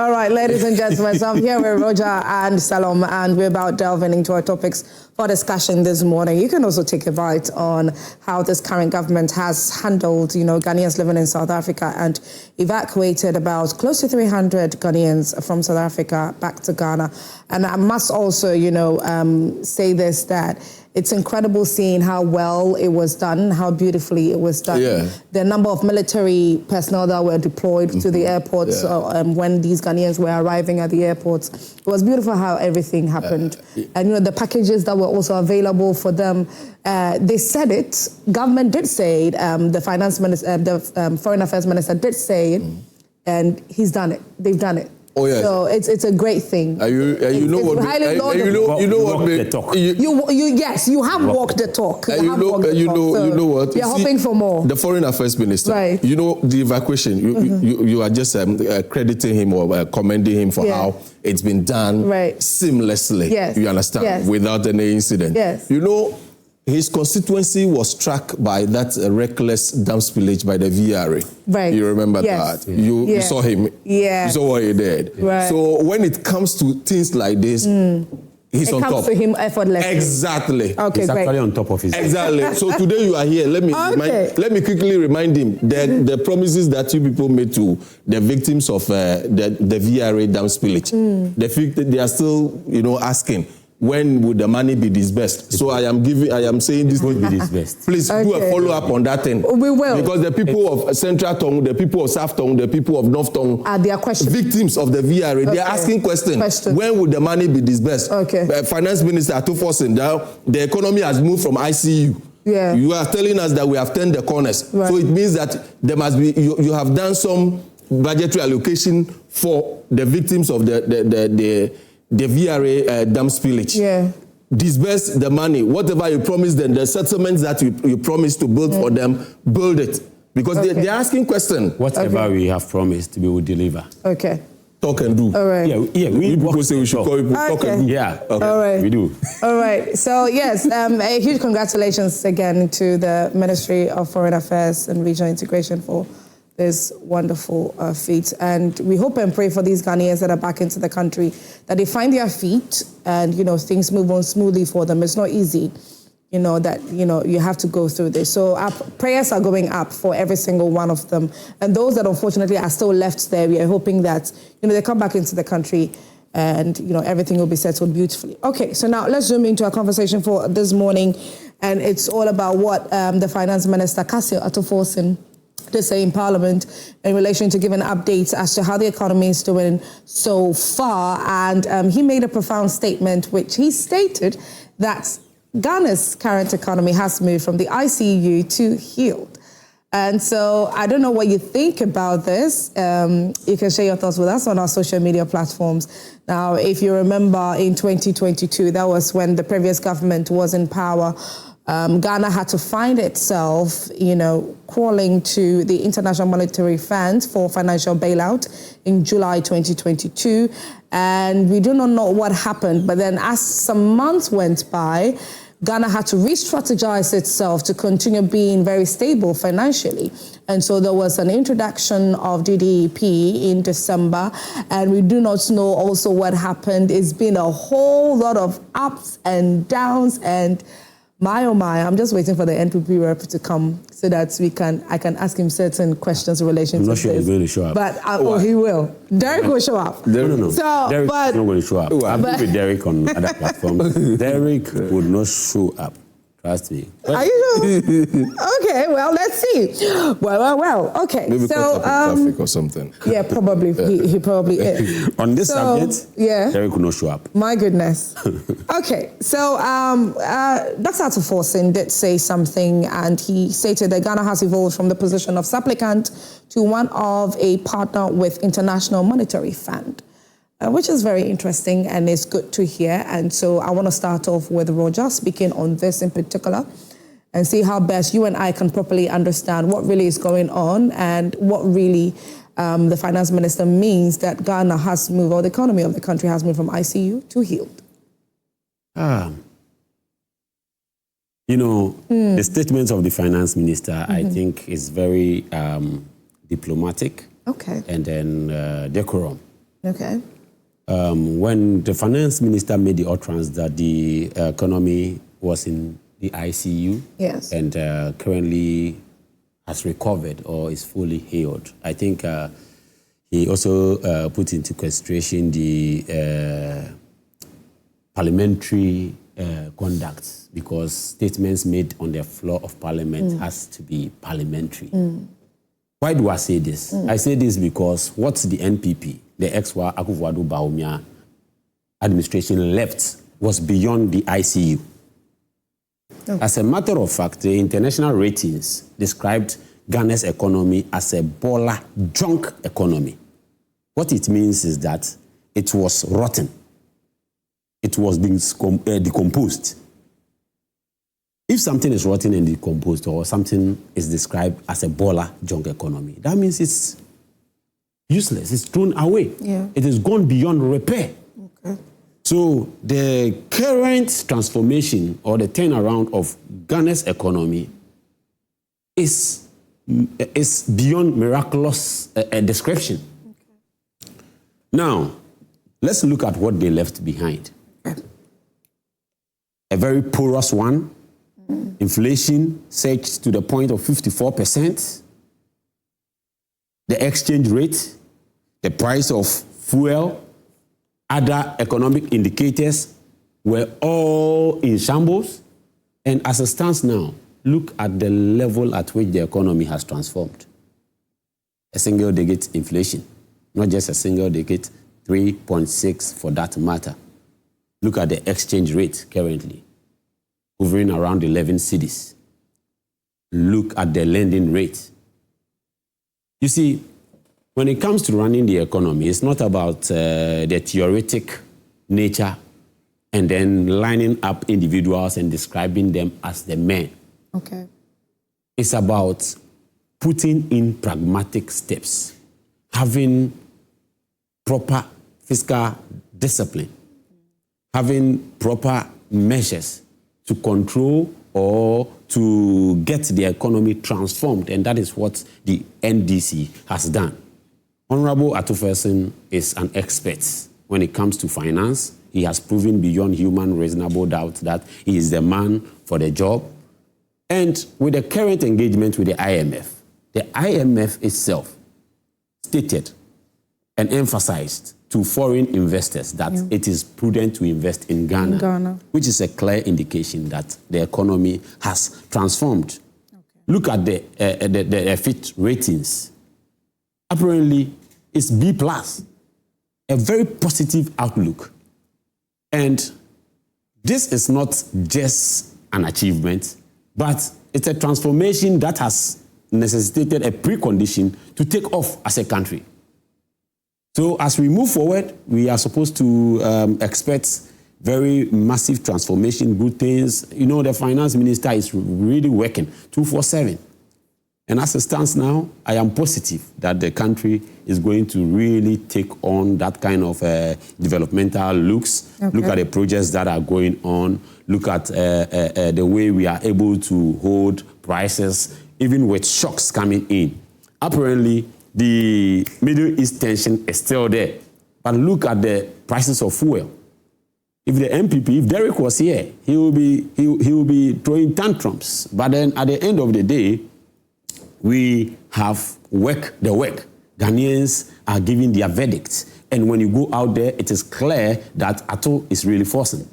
All right, ladies and gentlemen, so I'm here with Roger and Selorm, and we're about delving into our topics for discussion this morning. You can also take a bite on how this current government has handled, Ghanaians living in South Africa and evacuated about close to 300 Ghanaians from South Africa back to Ghana. And I must also, say this, that it's incredible seeing how well it was done, how beautifully it was done. Yeah. The number of military personnel that were deployed to the airports when these Ghanaians were arriving at the airports. It was beautiful how everything happened. And the packages that were also available for them, they said it, government did say it, the finance minister, the foreign affairs minister did say it, and he's done it, they've done it. Oh yes. So it's a great thing. You know what? Yes, you have walked the talk. You know what? You're hoping for more. The foreign affairs minister. Right. The evacuation. You are just crediting him or commending him for how it's been done seamlessly. Yes. You understand? Yes. Without any incident. Yes. His constituency was struck by that reckless dam spillage by the VRA. Right. You remember that? You saw him. Yeah. You saw what he did. Right. So when it comes to things like this, he's on top. It comes to him effortlessly. Exactly. Okay, he's actually on top of his Exactly. So today you are here. Let me quickly remind him that the promises that you people made to the victims of the VRA dam spillage. They are still, asking, when would the money be disbursed? So I am saying this would be disbursed. Please do a follow-up on that thing. We will. Because the people of Central Tongue, the people of South Tongue, the people of North Tongue are their questions. Victims of the VRA. They are asking questions. When would the money be disbursed? Okay. Finance Minister Akufo-Addo, now the economy has moved from ICU. Yeah. You are telling us that we have turned the corners. Right. So it means that there must be, you have done some budgetary allocation for the victims of the VRA dam spillage. Yeah. Disburse the money. Whatever you promised them, the settlements that you promised to build for them, build it. Because they're asking questions. Whatever we have promised, we will deliver. Okay. Talk and do. All right. Yeah. We people say we should call people talk and do. Yeah. Okay. All right. We do. All right. So yes, a huge congratulations again to the Ministry of Foreign Affairs and Regional Integration for this wonderful feat. And we hope and pray for these Ghanaians that are back into the country, that they find their feet and, things move on smoothly for them. It's not easy, you have to go through this. So our prayers are going up for every single one of them. And those that unfortunately are still left there, we are hoping that, they come back into the country and, everything will be settled beautifully. Okay, so now let's zoom into our conversation for this morning. And it's all about what the Finance Minister, Akufo-Addo, to say in Parliament in relation to giving updates as to how the economy is doing so far. And he made a profound statement, which he stated that Ghana's current economy has moved from the ICU to healed. And so I don't know what you think about this. You can share your thoughts with us on our social media platforms. Now, if you remember in 2022, that was when the previous government was in power. Ghana had to find itself, crawling to the International Monetary Fund for financial bailout in July 2022. And we do not know what happened. But then as some months went by, Ghana had to re-strategize itself to continue being very stable financially. And so there was an introduction of DDEP in December, and we do not know also what happened. It's been a whole lot of ups and downs, and my, oh my, I'm just waiting for the NPP rep to come so that I can ask him certain questions in relation to this. I'm not sure he's going to show up. But he will. Derrick will show up. No. So, Derrick's not going to show up. I've been with Derrick on other platforms. Derrick would not show up. Trust me. Are you sure? Okay, well, let's see. Well. Okay. Maybe caught up in traffic or something. Yeah, probably. He probably is. On this subject, Derrick would not show up. My goodness. Okay, so Dr. Akufo-Addo did say something, and he stated that Ghana has evolved from the position of supplicant to one of a partner with International Monetary Fund. Which is very interesting and it's good to hear. And so I want to start off with Roger speaking on this in particular and see how best you and I can properly understand what really is going on and what really the finance minister means that Ghana has moved, or the economy of the country has moved from ICU to healed. The statement of the finance minister, I think, is very diplomatic. Okay. And then decorum. Okay. When the finance minister made the utterance that the economy was in the ICU, yes, and currently has recovered or is fully healed, I think he also put into consideration the parliamentary conduct, because statements made on the floor of parliament has to be parliamentary. Why do I say this? I say this because what the NPP, the Akufo-Addo administration left was beyond the ICU. Okay. As a matter of fact, the international ratings described Ghana's economy as a baller junk economy. What it means is that it was rotten. It was being decomposed. If something is rotten and decomposed, or something is described as a baller junk economy, that means it's useless, it's thrown away. Yeah. It has gone beyond repair. Okay. So the current transformation or the turnaround of Ghana's economy is beyond miraculous description. Okay. Now, let's look at what they left behind. Okay. A very porous one. Inflation surged to the point of 54%. The exchange rate, the price of fuel, other economic indicators were all in shambles. And as it stands now, look at the level at which the economy has transformed. A single-digit inflation, not just a single-digit, 3.6 for that matter. Look at the exchange rate currently, hovering around 11 cedis. Look at the lending rate. You see, when it comes to running the economy, it's not about the theoretic nature and then lining up individuals and describing them as the men. Okay. It's about putting in pragmatic steps, having proper fiscal discipline, having proper measures to control or to get the economy transformed, and that is what the NDC has done. Honorable Atufesin is an expert when it comes to finance. He has proven beyond human reasonable doubt that he is the man for the job. And with the current engagement with the IMF itself stated and emphasized to foreign investors that it is prudent to invest in Ghana, which is a clear indication that the economy has transformed. Okay. Look at the FIT ratings. Apparently, it's B+, a very positive outlook. And this is not just an achievement, but it's a transformation that has necessitated a precondition to take off as a country. So as we move forward, we are supposed to expect very massive transformation, good things. You know, the finance minister is really working 24/7. And as it stands now, I am positive that the country is going to really take on that kind of developmental looks. Okay. Look at the projects that are going on. Look at the way we are able to hold prices, even with shocks coming in. Apparently, the Middle East tension is still there. But look at the prices of fuel. If the NPP, if Derrick was here, he will be throwing tantrums. But then at the end of the day, we have the work. Ghanaians are giving their verdicts. And when you go out there, it is clear that Atto is really forcing.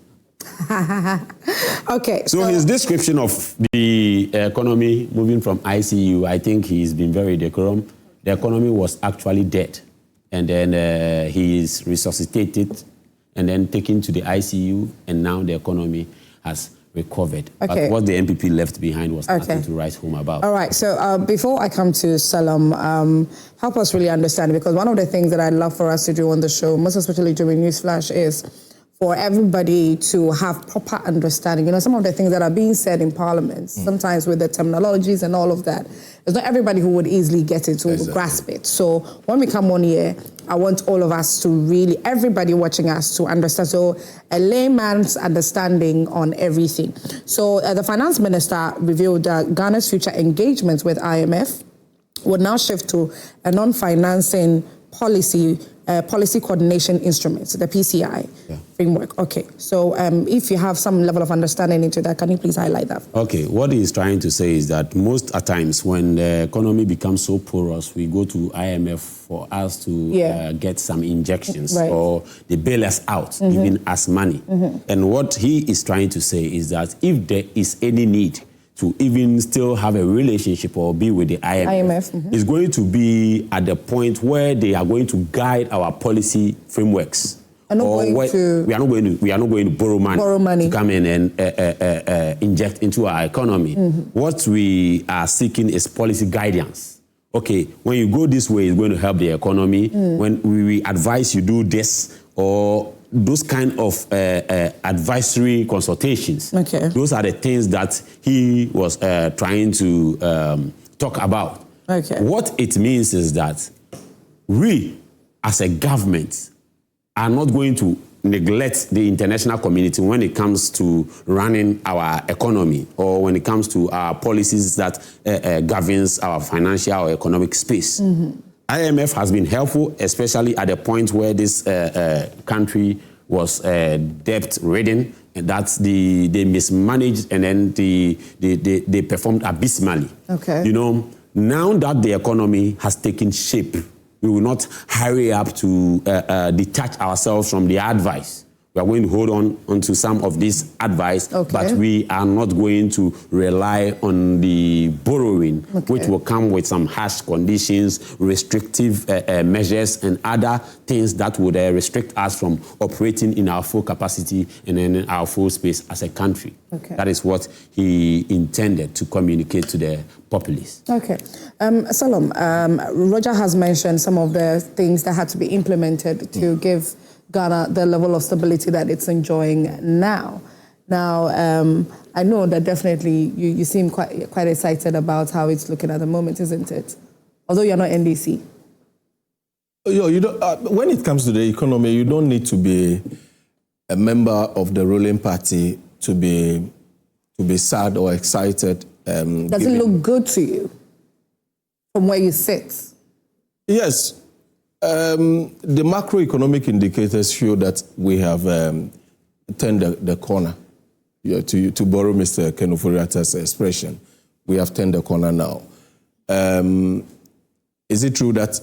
Okay. So his description of the economy moving from ICU, I think he's been very decorum. The economy was actually dead. And then he is resuscitated and then taken to the ICU, and now the economy has recovered. Okay. But what the NPP left behind was nothing to write home about. All right, so before I come to Selorm, help us really understand, because one of the things that I'd love for us to do on the show, most especially during Newsflash, is for everybody to have proper understanding. You know, some of the things that are being said in Parliament, sometimes with the terminologies and all of that, it's not everybody who would easily get it, to grasp it. So when we come on here, I want all of us to really, everybody watching us to understand. So a layman's understanding on everything. So the finance minister revealed that Ghana's future engagements with IMF would now shift to a non-financing policy Policy Coordination Instruments, the PCI framework. Okay, so if you have some level of understanding into that, can you please highlight that? Okay, what he's trying to say is that most at times when the economy becomes so porous, we go to IMF for us to get some injections, or they bail us out, giving us money. And what he is trying to say is that if there is any need to even still have a relationship or be with the IMF. It's going to be at the point where they are going to guide our policy frameworks. We are not going to borrow money to come in and inject into our economy. What we are seeking is policy guidance. Okay, when you go this way, it's going to help the economy. When we advise you do this, or those kind of advisory consultations. Okay. Those are the things that he was trying to talk about. Okay. What it means is that we, as a government, are not going to neglect the international community when it comes to running our economy, or when it comes to our policies that governs our financial or economic space. IMF has been helpful, especially at the point where this country was debt-ridden, and that's they mismanaged, and then they performed abysmally. Okay. You know, now that the economy has taken shape, we will not hurry up to detach ourselves from the advice. We are going to hold on to some of this advice, but we are not going to rely on the borrowing, which will come with some harsh conditions, restrictive measures, and other things that would restrict us from operating in our full capacity and in our full space as a country. That is what he intended to communicate to the populace. Okay. Selorm, Roger has mentioned some of the things that had to be implemented to give Ghana the level of stability that it's enjoying now. Now, I know that definitely you seem quite excited about how it's looking at the moment, isn't it? Although you're not NDC. You don't, when it comes to the economy, you don't need to be a member of the ruling party to be sad or excited. Does it look good to you from where you sit? Yes. The macroeconomic indicators show that we have turned the corner. To borrow Mr. Xenophobic expression, we have turned the corner now. Is it true that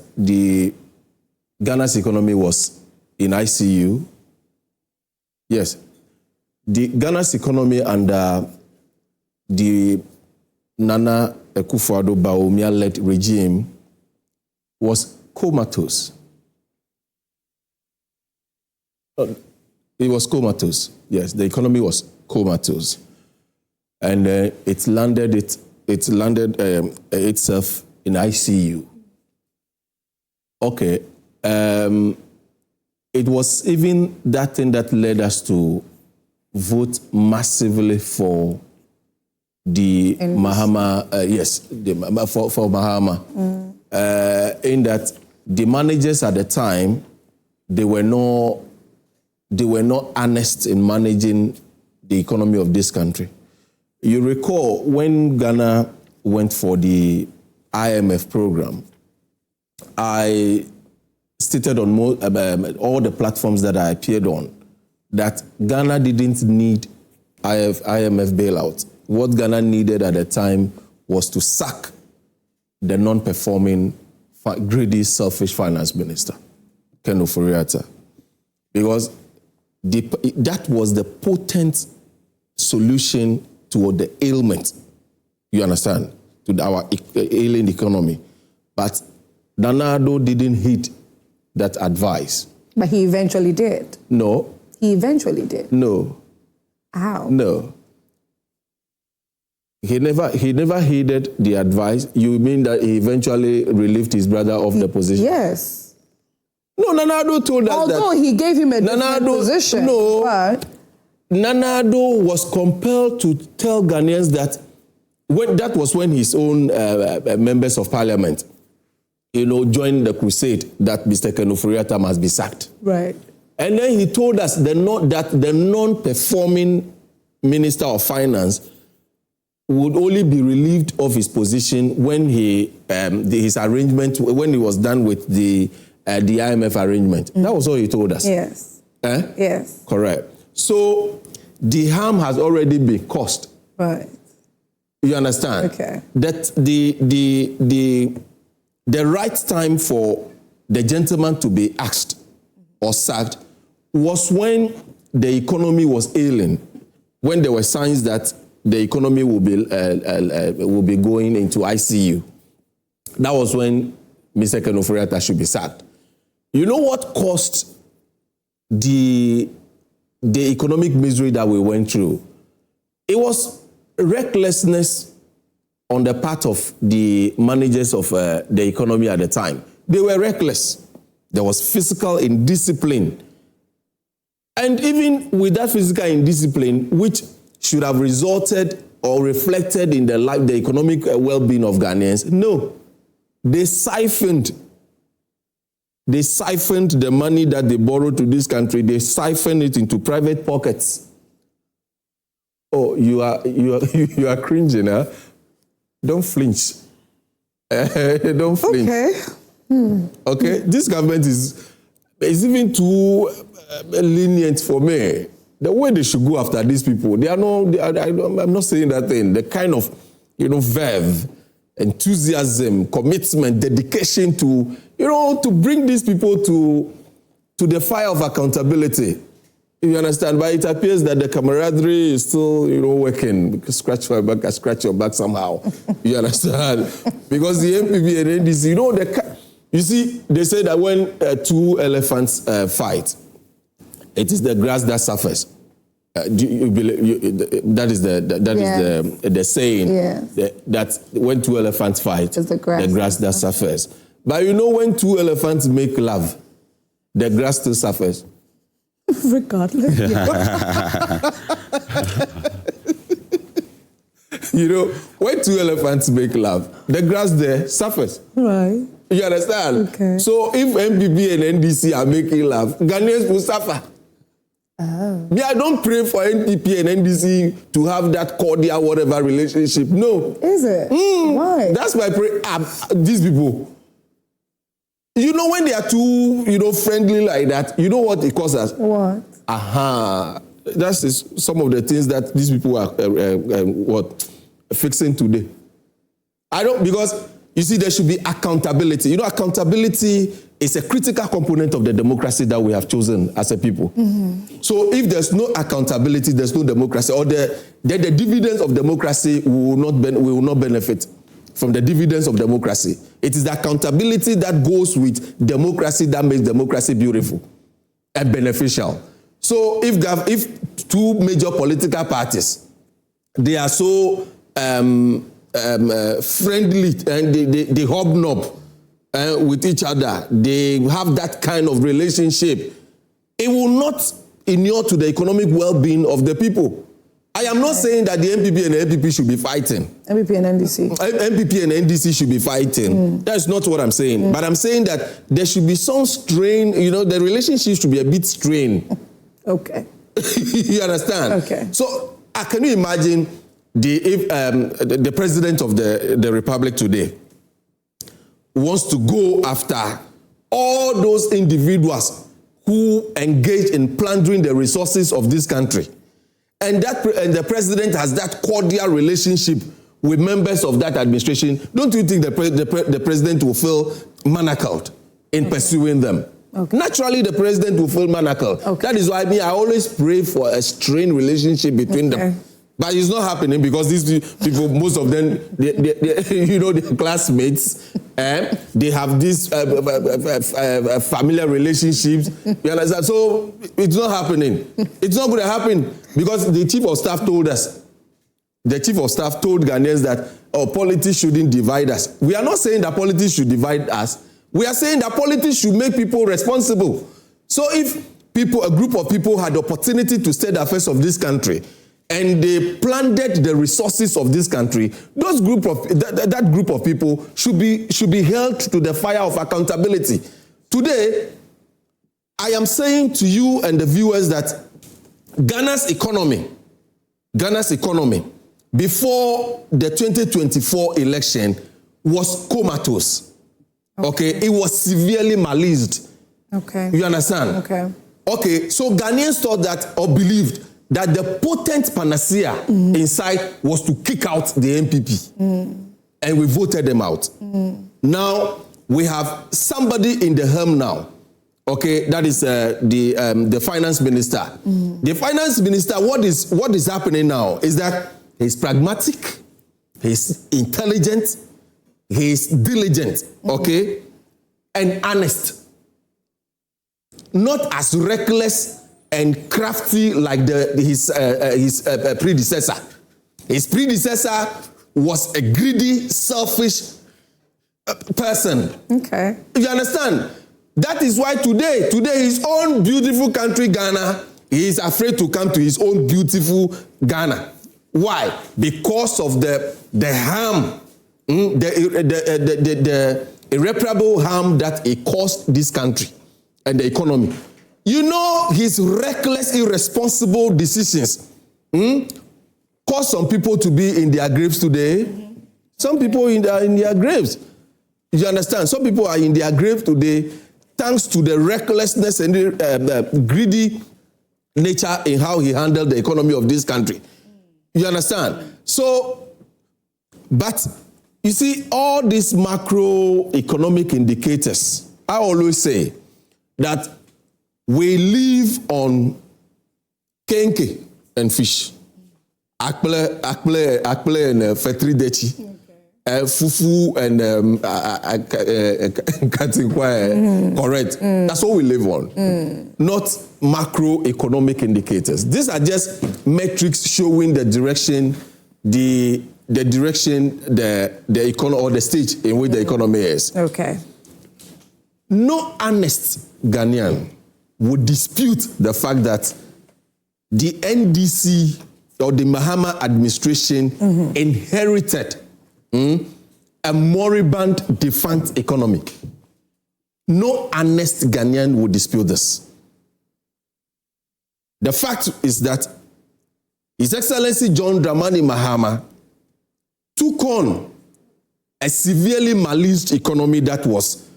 Ghana's economy was in ICU? Yes. Ghana's economy under the Nana Akufo-Addo led regime was comatose. It was comatose. Yes, the economy was comatose, and it landed itself in ICU. Okay, it was even that thing that led us to vote massively for the Mahama. For Mahama. In that the managers at the time, they were not honest in managing the economy of this country. You recall when Ghana went for the IMF program, I stated on all the platforms that I appeared on that Ghana didn't need IMF bailout. What Ghana needed at the time was to sack the non-performing, greedy, selfish finance minister, Xenophobic, because that was the potent solution toward the ailment, you understand, to our ailing economy. But Nana Addo didn't heed that advice. But he eventually did. No. He eventually did. No. How? No. He never heeded the advice. You mean that he eventually relieved his brother of the position? Yes. No, Nana Addo told us that. Although he gave him a different position. No. But Nana Addo was compelled to tell Ghanaians that that was when his own members of parliament, joined the crusade that Mr. Xenophobic must be sacked. Right. And then he told us that the non-performing Minister of Finance would only be relieved of his position when his arrangement, when he was done with the the IMF arrangement. That was all he told us. Yes. Yes. Correct. So the harm has already been caused. Right. You understand? Okay. That the right time for the gentleman to be axed or sacked was when the economy was ailing, when there were signs that the economy will be going into ICU. That was when Mr. Xenophobic should be sacked. You know what caused the economic misery that we went through? It was recklessness on the part of the managers of the economy at the time. They were reckless. There was fiscal indiscipline. And even with that physical indiscipline, which should have resulted or reflected in the economic well-being of Ghanaians, no. They siphoned the money that they borrowed to this country. They siphoned it into private pockets. Oh, you are cringing, huh? Don't flinch. Don't flinch. Okay. Okay. This government is even too lenient for me. The way they should go after these people, they are not. I'm not saying that thing. The kind of, verve, enthusiasm, commitment, dedication to, to bring these people to the fire of accountability. You understand? But it appears that the camaraderie is still, working. Scratch my back, I scratch your back somehow. You understand? Because the NPP and NDC, you see, they say that when two elephants fight, it is the grass that suffers. That is the saying. Yes. That when two elephants fight, it's the grass that suffers. But when two elephants make love, the grass still suffers. Regardless. When two elephants make love, the grass there suffers. Right. You understand? Okay. So if NPP and NDC are making love, Ghanaians will suffer. Oh. Yeah, I don't pray for NPP and NDC to have that cordial whatever relationship. No. Is it? Why? That's my prayer. These people. When they are too, friendly like that, you know what it causes? What? That's some of the things that these people are fixing today. Because you see, there should be accountability. Accountability is a critical component of the democracy that we have chosen as a people. Mm-hmm. So if there's no accountability, there's no democracy, or the dividends of democracy will not benefit from the dividends of democracy. It is the accountability that goes with democracy that makes democracy beautiful and beneficial. So if two major political parties, they are so friendly and they hobnob with each other, they have that kind of relationship, it will not inure to the economic well-being of the people. I am not saying that the NPP and the NPP should be fighting. NPP and NDC. NPP and NDC should be fighting. That's not what I'm saying. But I'm saying that there should be some strain, the relationship should be a bit strained. Okay. You understand? Okay. So, can you imagine the president of the Republic today wants to go after all those individuals who engage in plundering the resources of this country? And the president has that cordial relationship with members of that administration. Don't you think the president will feel manacled in pursuing them? Okay. Naturally, the president will feel manacled. Okay. That is why I always pray for a strained relationship between them. But it's not happening because these people, most of them, their classmates, they have these familiar relationships. You understand? So it's not happening. It's not going to happen because the chief of staff told us. The chief of staff told Ghanaians that politics shouldn't divide us. We are not saying that politics should divide us. We are saying that politics should make people responsible. So if a group of people had the opportunity to steer the affairs of this country, and they plundered the resources of this country, that group of people should be held to the fire of accountability. Today, I am saying to you and the viewers that Ghana's economy, before the 2024 election was comatose. Okay, it was severely maligned. Okay. You understand? Okay. Okay, so Ghanaians thought that or believed that the potent panacea inside was to kick out the NPP. And we voted them out. Now, we have somebody in the helm now. Okay, that is the finance minister. The finance minister, what is happening now is that he's pragmatic, he's intelligent, he's diligent, okay, and honest. Not as reckless and crafty like his predecessor. His predecessor was a greedy, selfish person. Okay. You understand? That is why today his own beautiful country, Ghana, he is afraid to come to his own beautiful Ghana. Why? Because of the harm, the irreparable harm that it caused this country and the economy. You know, his reckless, irresponsible decisions caused some people to be in their graves today. Some people in their graves. You understand? Some people are in their grave today thanks to the recklessness and the greedy nature in how he handled the economy of this country. You understand? So, but you see, all these macroeconomic indicators, I always say that we live on kenke and fish. Akple and fetri dechi. Fufu and correct. That's what we live on. Not macroeconomic indicators. These are just metrics showing the direction, the economy or the stage in which the economy is. Okay. No honest Ghanaian would dispute the fact that the NDC or the Mahama administration inherited a moribund, defunct economy. No honest Ghanaian would dispute this. The fact is that His Excellency John Dramani Mahama took on a severely maligned economy that was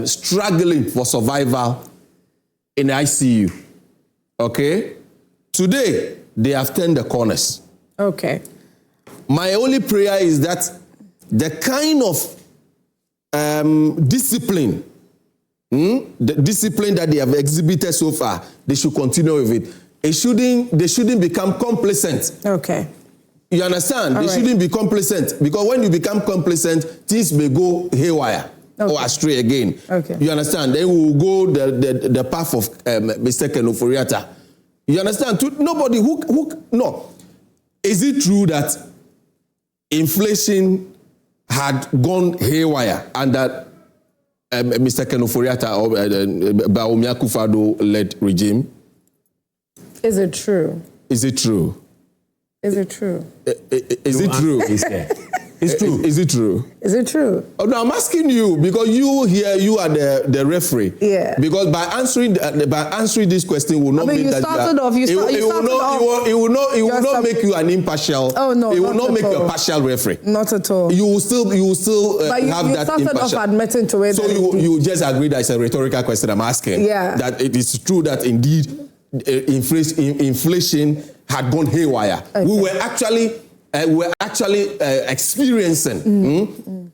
struggling for survival in the ICU. Okay? Today, they have turned the corners. Okay. My only prayer is that the kind of discipline, the discipline that they have exhibited so far, they should continue with it. They shouldn't become complacent. Okay. You understand? They shouldn't be complacent, because when you become complacent, things may go haywire or astray again. Okay. You understand? Then we will go the path of Mr. Xenophobic. You understand? Nobody no. Is it true that inflation had gone haywire under Mr. Xenophobic or by Akufo-Addo led regime? Is it true? Is it true? Is it true? Is it true? It's true. Is it true? Is it true? Oh, no, I'm asking you because you are the referee. Yeah. Because by answering this question will not mean that it will not make you an impartial. Oh no. It will not make you a partial referee. Not at all. You will still have that impartial. You started off admitting to it. So you just agree that it's a rhetorical question I'm asking. Yeah. That it is true that indeed inflation had gone haywire. Okay. We were actually experiencing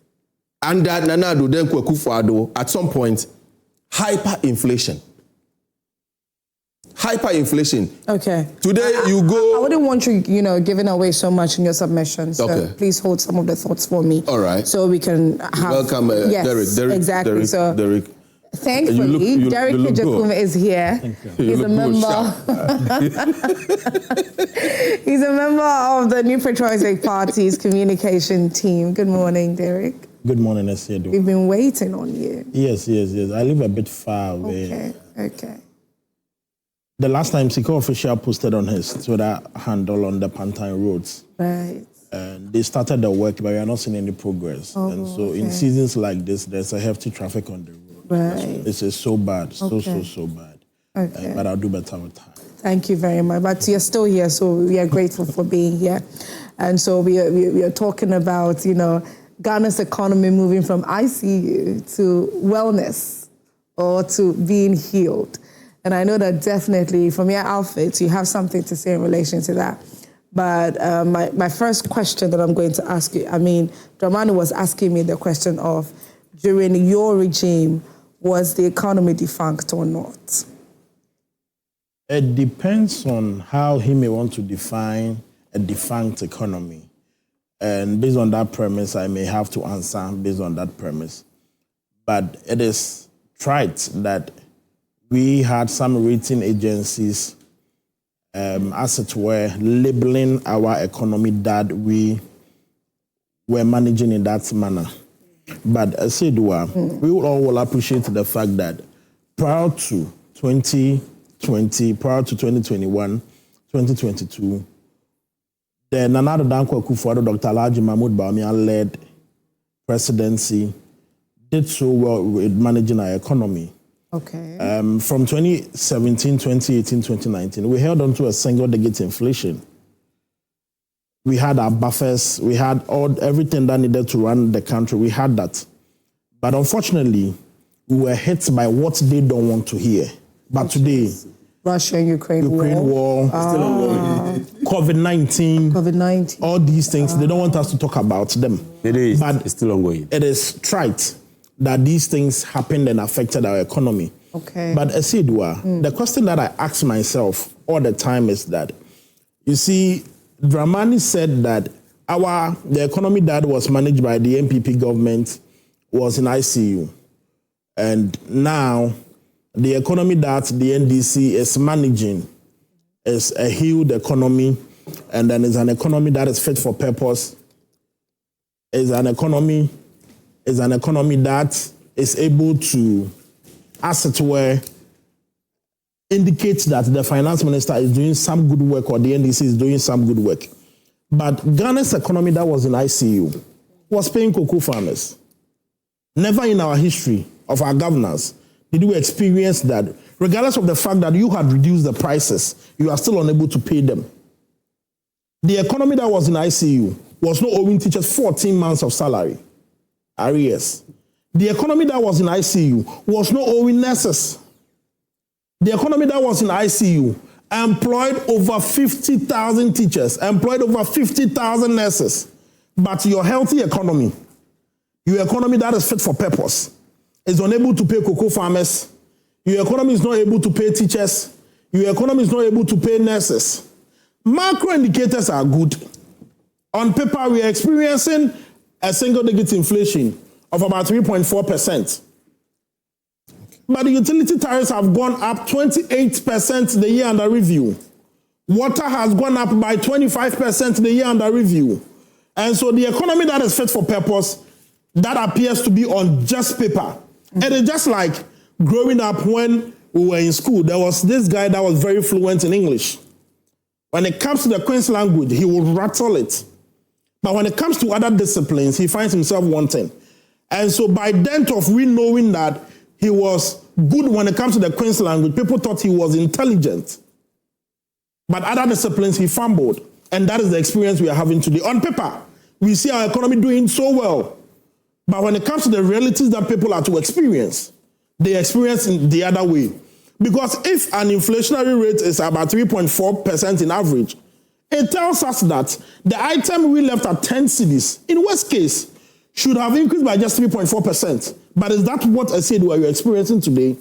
under Nana Addo then Akufo-Addo at some point hyperinflation. Okay. Today you go. I wouldn't want you, giving away so much in your submission. So please hold some of the thoughts for me. All right. So we can have. Welcome, yes, Derrick. Exactly. Derrick. Thankfully, Derrick Agyekum is here. He's a member. He's a member of the New Patriotic Party's communication team. Good morning, Derrick. Good morning, Esiedu. We've been waiting on you. Yes. I live a bit far away. Okay. The last time Siko official posted on his Twitter handle on the Pantine roads. Right. And they started the work, but we are not seeing any progress. And so in seasons like this, there's a hefty traffic on the road. Right. This is so bad, so bad. Okay. But I'll do better with time. Thank you very much. But you're still here, so we are grateful for being here. And so we are talking about, Ghana's economy moving from ICU to wellness or to being healed. And I know that definitely from your outfit, you have something to say in relation to that. But my first question that I'm going to ask you, Dramani was asking me the question of, during your regime, was the economy defunct or not? It depends on how he may want to define a defunct economy. And based on that premise, I may have to answer based on that premise. But it is trite that we had some rating agencies, as it were, labeling our economy that we were managing in that manner. But as I said, we all will appreciate the fact that prior to 2020, prior to 2021, 2022, the Nana Addo Akufo-Addo, Dr. Alhaji Mahmoud Bawumia-led presidency did so well with managing our economy. Okay. From 2017, 2018, 2019, we held on to a single-digit inflation. We had our buffers. We had everything that needed to run the country. We had that. But unfortunately, we were hit by what they don't want to hear. But today, Russia and Ukraine war. COVID-19, all these things, they don't want us to talk about them. It is, but it's still ongoing. It is trite that these things happened and affected our economy. Okay. But Esidua, the question that I ask myself all the time is that, you see, Dramani said that the economy that was managed by the NPP government was in ICU. And now, the economy that the NDC is managing is a healed economy, and then it's an economy that is fit for purpose. It's an economy that is able to, as it were, indicate that the finance minister is doing some good work or the NDC is doing some good work. But Ghana's economy that was in ICU was paying cocoa farmers. Never in our history of our governance did we experience that, regardless of the fact that you had reduced the prices, you are still unable to pay them. The economy that was in ICU was not owing teachers 14 months of salary, arrears. The economy that was in ICU was not owing nurses. The economy that was in ICU employed over 50,000 teachers, employed over 50,000 nurses. But your healthy economy, your economy that is fit for purpose, is unable to pay cocoa farmers. Your economy is not able to pay teachers. Your economy is not able to pay nurses. Macro indicators are good. On paper, we are experiencing a single-digit inflation of about 3.4%. But the utility tariffs have gone up 28% the year under review. Water has gone up by 25% the year under review. And so the economy that is fit for purpose, that appears to be on just paper. And it's just like growing up when we were in school, there was this guy that was very fluent in English. When it comes to the Queen's language, he would rattle it. But when it comes to other disciplines, he finds himself wanting. And so by dint of we knowing that he was good when it comes to the Queen's language, people thought he was intelligent. But other disciplines, he fumbled. And that is the experience we are having today. On paper, we see our economy doing so well. But when it comes to the realities that people are to experience, they experience in the other way. Because if an inflationary rate is about 3.4% in average, it tells us that the item we left at 10 cedis, in worst case, should have increased by just 3.4%. But is that what I said what you're experiencing today?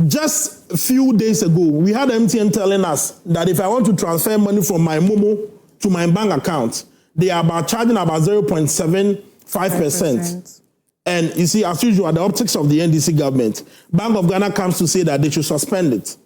Just a few days ago, we had MTN telling us that if I want to transfer money from my Momo to my bank account, they are charging about 0.75%. And you see, as usual, the optics of the NDC government, Bank of Ghana comes to say that they should suspend it.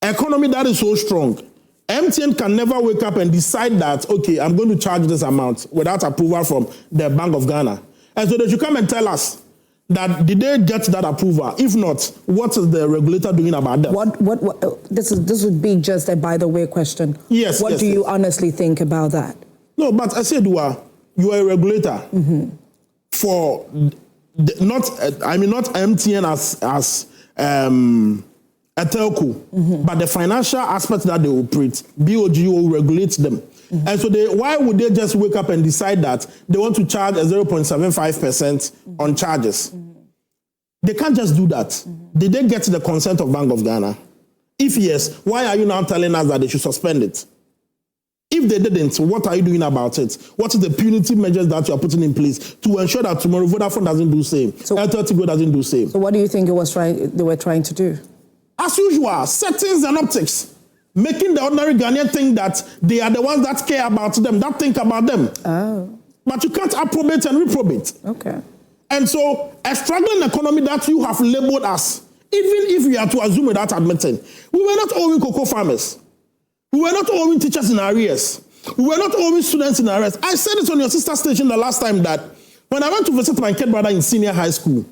Economy that is so strong, MTN can never wake up and decide that, okay, I'm going to charge this amount without approval from the Bank of Ghana. And so they should come and tell us that did they get that approval? If not, what is the regulator doing about that? This would be just a by the way question. Yes. What do you honestly think about that? No, but I said you are a regulator for not MTN as a telco, but the financial aspect that they operate. BOG will regulate them. And so why would they just wake up and decide that they want to charge a 0.75% on charges? They can't just do that. Did they get the consent of Bank of Ghana? If yes, why are you now telling us that they should suspend it? If they didn't, what are you doing about it? What is the punitive measures that you are putting in place to ensure that tomorrow Vodafone doesn't do the same, Airtel doesn't do the same? So what do you think they were trying to do? As usual, setting Xenoptics, making the ordinary Ghanaian think that they are the ones that care about them, that think about them. Oh. But you can't approbate and reprobate. Okay. And so a struggling economy that you have labeled us, even if we are to assume without admitting, we were not owing cocoa farmers. We were not owing teachers in arrears. We were not owing students in arrears. I said it on your sister station the last time that when I went to visit my kid brother in senior high school,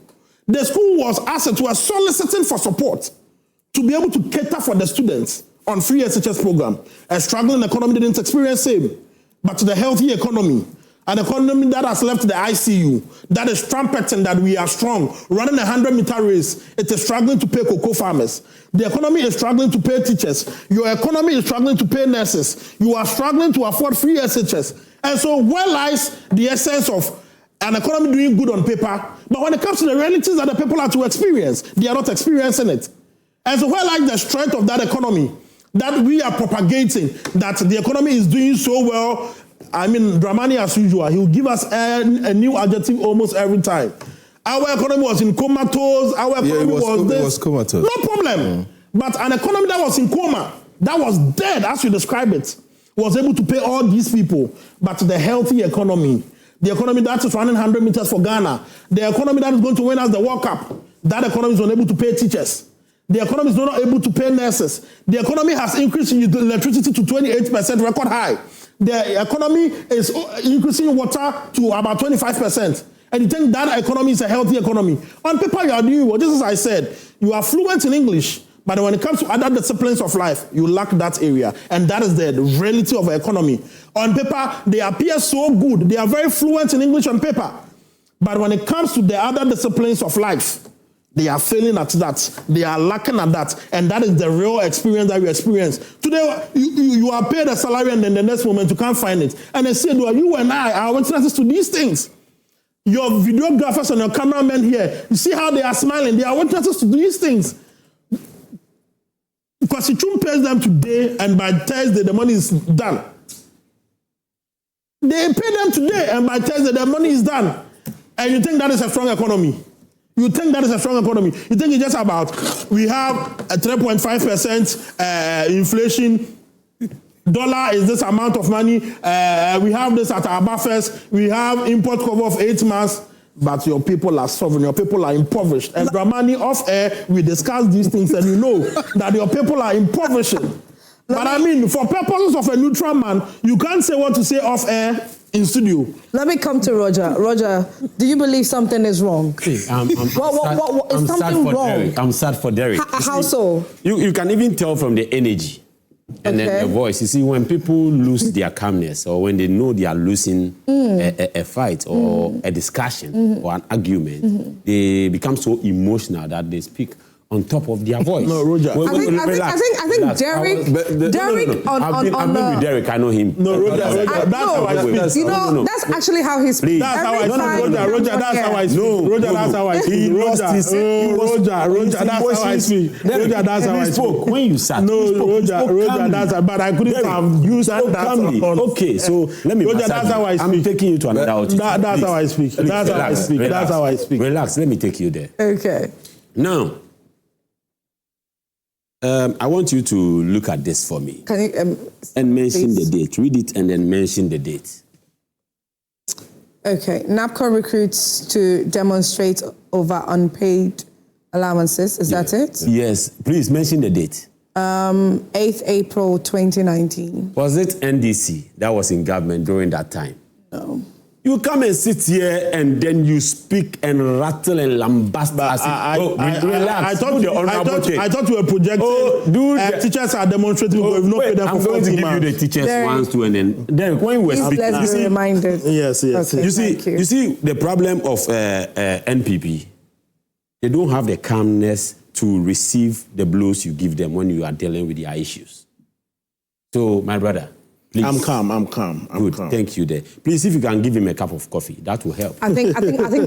the school was asked to soliciting for support to be able to cater for the students on free SHS program. A struggling economy didn't experience same, but the healthy economy, an economy that has left the ICU, that is trumpeting that we are strong, running a 100-meter race, it is struggling to pay cocoa farmers. The economy is struggling to pay teachers. Your economy is struggling to pay nurses. You are struggling to afford free SHS. And so where lies the essence of an economy doing good on paper, but when it comes to the realities that the people are to experience, they are not experiencing it. And so where lies the strength of that economy that we are propagating, that the economy is doing so well? I mean, Dramani, as usual, he will give us a new adjective almost every time. Our economy was in comatose. Our economy was this. It was comatose. No problem. But an economy that was in coma, that was dead, as you describe it, was able to pay all these people. But the healthy economy, the economy that is running 100 meters for Ghana, the economy that is going to win us the World Cup, that economy is unable to pay teachers. The economy is not able to pay nurses. The economy has increased in electricity to 28%, record high. The economy is increasing water to about 25%. And you think that economy is a healthy economy. On paper, you are doing well. Just as I said, you are fluent in English, but when it comes to other disciplines of life, you lack that area. And that is the reality of the economy. On paper, they appear so good. They are very fluent in English on paper. But when it comes to the other disciplines of life, they are failing at that. They are lacking at that. And that is the real experience that you experience. Today, you are paid a salary and then the next moment you can't find it. And they say, well, you and I are witnesses to these things. Your videographers and your cameramen here, you see how they are smiling. They are witnesses to these things. Because Constitution pays them today and by Thursday the money is done. They pay them today and by Thursday the money is done. And you think that is a strong economy? You think that is a strong economy? You think it's just about we have a 3.5% inflation, dollar is this amount of money, we have this at our buffers, we have import cover of 8 months, but your people are suffering, your people are impoverished. And Dramani, off air, we discuss these things and you know that your people are impoverishing. But I mean, for purposes of a neutral man, you can't say what to say off air in studio. Let me come to Roger. Roger, do you believe something is wrong? Is something wrong? Derrick. I'm sad for Derrick. How so? You can even tell from the energy and then the voice. You see, when people lose their calmness or when they know they are losing a fight or a discussion or an argument, they become so emotional that they speak on top of their voice. No, Roger. I think Derrick. Derrick I've been with Derrick. I know him. No, Roger. That's how I speak. You know, that's actually how he speaks. That's how I speak. Roger, that's how I speak. Roger, that's how I speak. Roger, that's how I speak. Roger, that's how I speak. When you sat, no, Roger, that's how. But I couldn't have used that. Okay, so let me. Roger, that's how I speak. I'm taking you to another audience. That's how I speak. That's how I speak. That's how I speak. Relax. Let me take you there. Okay. Now. I want you to look at this for me. Can you and mention the date. Read it and then mention the date. Okay. NAPCO recruits to demonstrate over unpaid allowances. Is that it? Yes. Please mention the date. 8th April 2019. Was it NDC that was in government during that time? No. You come and sit here and then you speak and rattle and lambast. Relax. I thought you were projecting. Teachers are demonstrating, but we've not paid them for 40 months. I'm going to give you the teachers once too, and then Derrick, when you were speaking, let's be reminded. Yes. Okay, you see the problem of NPP. They don't have the calmness to receive the blows you give them when you are dealing with their issues. So, my brother, Please. I'm calm. Good. Thank you there. Please, if you can give him a cup of coffee, that will help. I think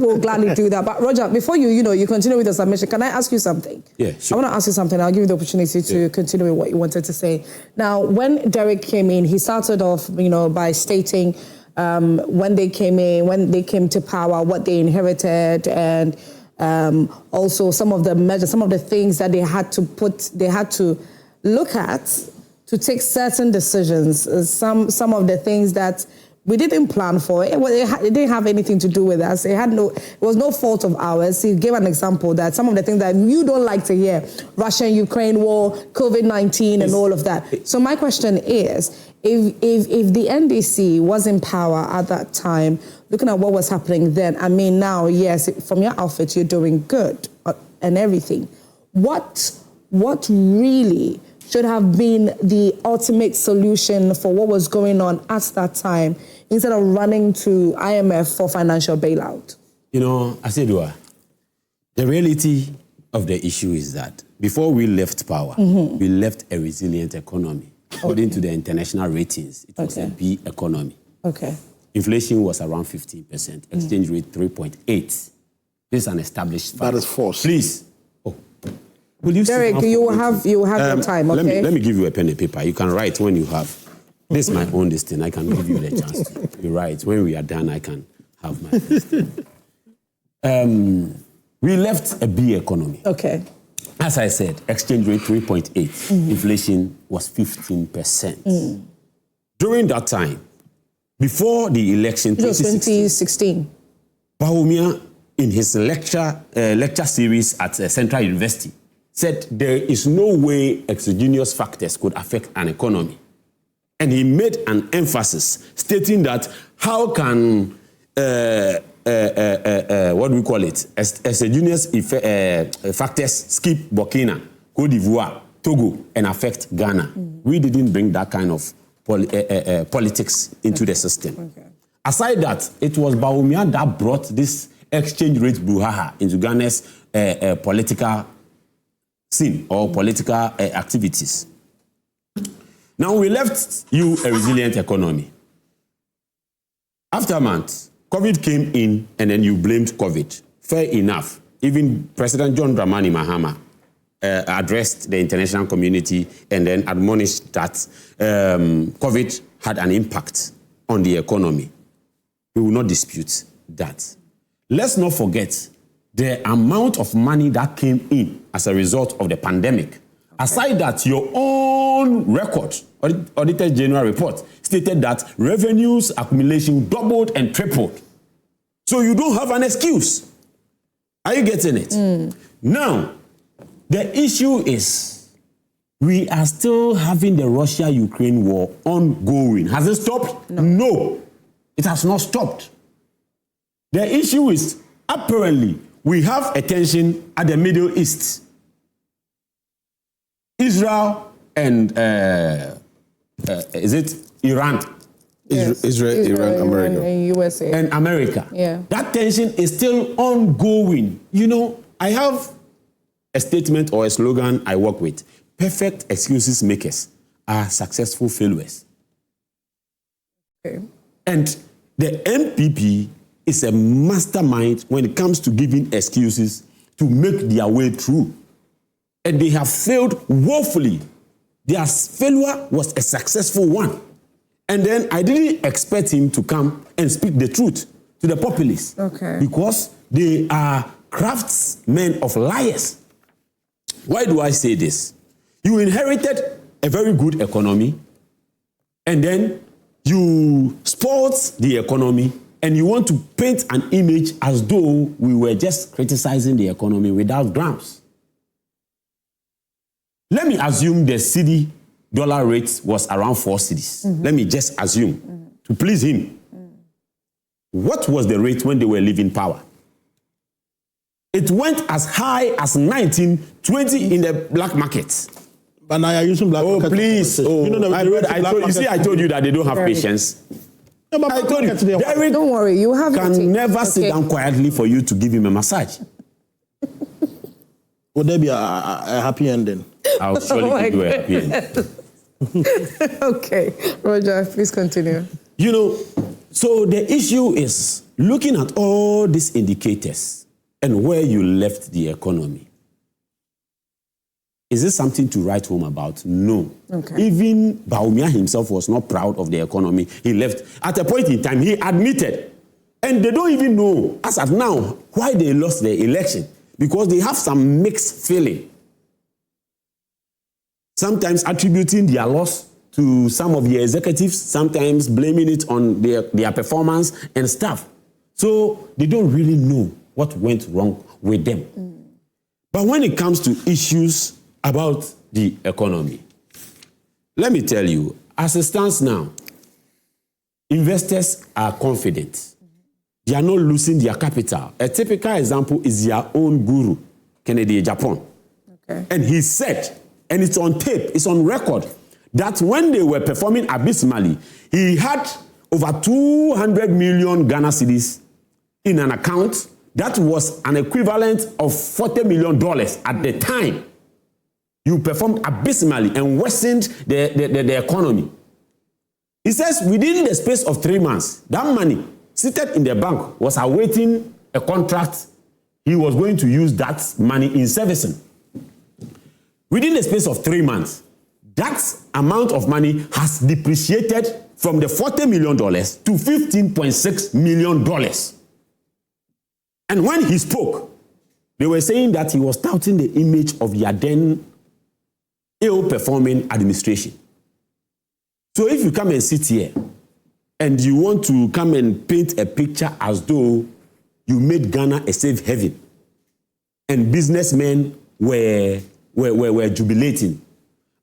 we'll gladly do that. But Roger, before you continue with the submission, can I ask you something? Yeah, sure. I want to ask you something. I'll give you the opportunity to continue with what you wanted to say. Now, when Derrick came in, he started off, by stating when they came in, when they came to power, what they inherited, and also some of the measures, some of the things that they had to look at to take certain decisions. Some of the things that we didn't plan for. It didn't have anything to do with us. It was no fault of ours. He gave an example that some of the things that you don't like to hear, Russia-Ukraine war, COVID-19, and all of that. So my question is, if the NDC was in power at that time, looking at what was happening then, I mean, now, yes, from your outfit, you're doing good and everything. What really should have been the ultimate solution for what was going on at that time, instead of running to IMF for financial bailout? Asedua, the reality of the issue is that before we left power, we left a resilient economy. According to the international ratings, it was a B economy. Okay. Inflation was around 15%, exchange rate 3.8. This is an established fact. That is false. Please. Derrick, you will have your time, okay? Let me give you a pen and paper. You can write when you have. This is my own thing. I can give you the chance to. You write. When we are done, I can have my we left a B economy. Okay. As I said, exchange rate 3.8. Inflation was 15%. During that time, before the election, 2016. Bawumia, in his lecture series at Central University, said there is no way exogenous factors could affect an economy. And he made an emphasis stating that how can, what do we call it, exogenous factors skip Burkina, Cote d'Ivoire, Togo, and affect Ghana. We didn't bring that kind of politics into the system. Okay. Aside that, it was Bawumia that brought this exchange rate brouhaha into Ghana's political scene or political activities. Now we left you a resilient economy. After a month, COVID came in and then you blamed COVID. Fair enough. Even President John Dramani Mahama addressed the international community and then admonished that COVID had an impact on the economy. We will not dispute that. Let's not forget the amount of money that came in as a result of the pandemic. Aside that, your own record, Auditor General report, stated that revenues accumulation doubled and tripled. So you don't have an excuse. Are you getting it? Now, the issue is we are still having the Russia-Ukraine war ongoing. Has it stopped? No, it has not stopped. The issue is, apparently, we have a tension at the Middle East. Israel and, is it Iran? Yes. Israel, Iran, America. And USA. And America. Yeah. That tension is still ongoing. I have a statement or a slogan I work with. Perfect excuses makers are successful failures. Okay. And the NPP is a mastermind when it comes to giving excuses to make their way through. And they have failed woefully. Their failure was a successful one. And then I didn't expect him to come and speak the truth to the populace. Okay. Because they are craftsmen of liars. Why do I say this? You inherited a very good economy, and then you spoiled the economy, and you want to paint an image as though we were just criticizing the economy without grounds. Let me assume the cedi dollar rate was around 4 cedis. Let me just assume, to please him. What was the rate when they were leaving power? It went as high as 19, 20 in the black market. But now you're using black market. Oh, please. I told you that they don't have patience. No, but I told you, Derrick, don't worry, you have can never sit down quietly for you to give him a massage. Would there be a happy ending? I'll surely give you a happy ending. Okay, Roger, please continue. You know, so the issue is looking at all these indicators and where you left the economy. Is this something to write home about? No. Okay. Even Bawumia himself was not proud of the economy. He left. At a point in time, he admitted, and they don't even know, as at now, why they lost the election. Because they have some mixed feeling. Sometimes attributing their loss to some of the executives, sometimes blaming it on their performance and stuff. So they don't really know what went wrong with them. But when it comes to issues about the economy, let me tell you, as it stands now, investors are confident. They are not losing their capital. A typical example is their own guru, Kennedy Japan. Okay. And he said, and it's on tape, it's on record, that when they were performing abysmally, he had over 200 million Ghana cedis in an account that was an equivalent of $40 million at the time. You performed abysmally and worsened the economy. He says within the space of 3 months, that money seated in the bank was awaiting a contract. He was going to use that money in servicing. Within the space of 3 months, that amount of money has depreciated from the $40 million to $15.6 million. And when he spoke, they were saying that he was touting the image of their then ill-performing administration. So if you come and sit here and you want to come and paint a picture as though you made Ghana a safe haven and businessmen were jubilating,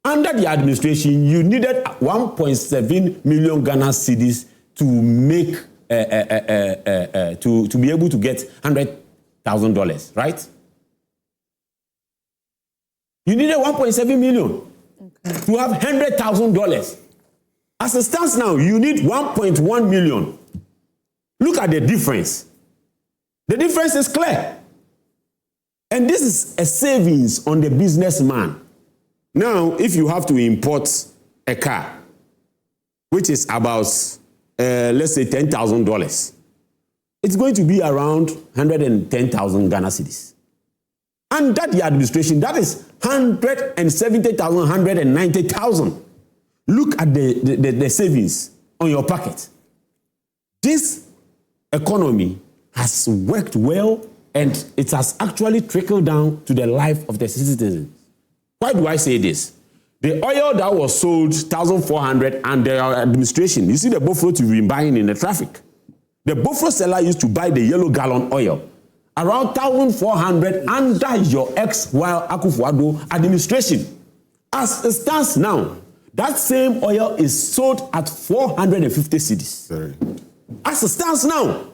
under the administration, you needed 1.7 million Ghana cedis to make to be able to get $100,000, right? You needed 1.7 million to have $100,000. As it stands now, you need 1.1 million. Look at the difference. The difference is clear. And this is a savings on the businessman. Now, if you have to import a car, which is about, let's say, $10,000, it's going to be around 110,000 Ghana cedis. And that the administration, that is 170,000, 190,000. Look at the savings on your pocket. This economy has worked well, and it has actually trickled down to the life of the citizens. Why do I say this? The oil that was sold 1,400 under our administration, you see the buffalo you've been buying in the traffic. The buffalo seller used to buy the yellow gallon oil around 1,400 under your ex-while Akufo-Addo administration. As it stands now, that same oil is sold at 450 cedis. Sorry. As it stands now.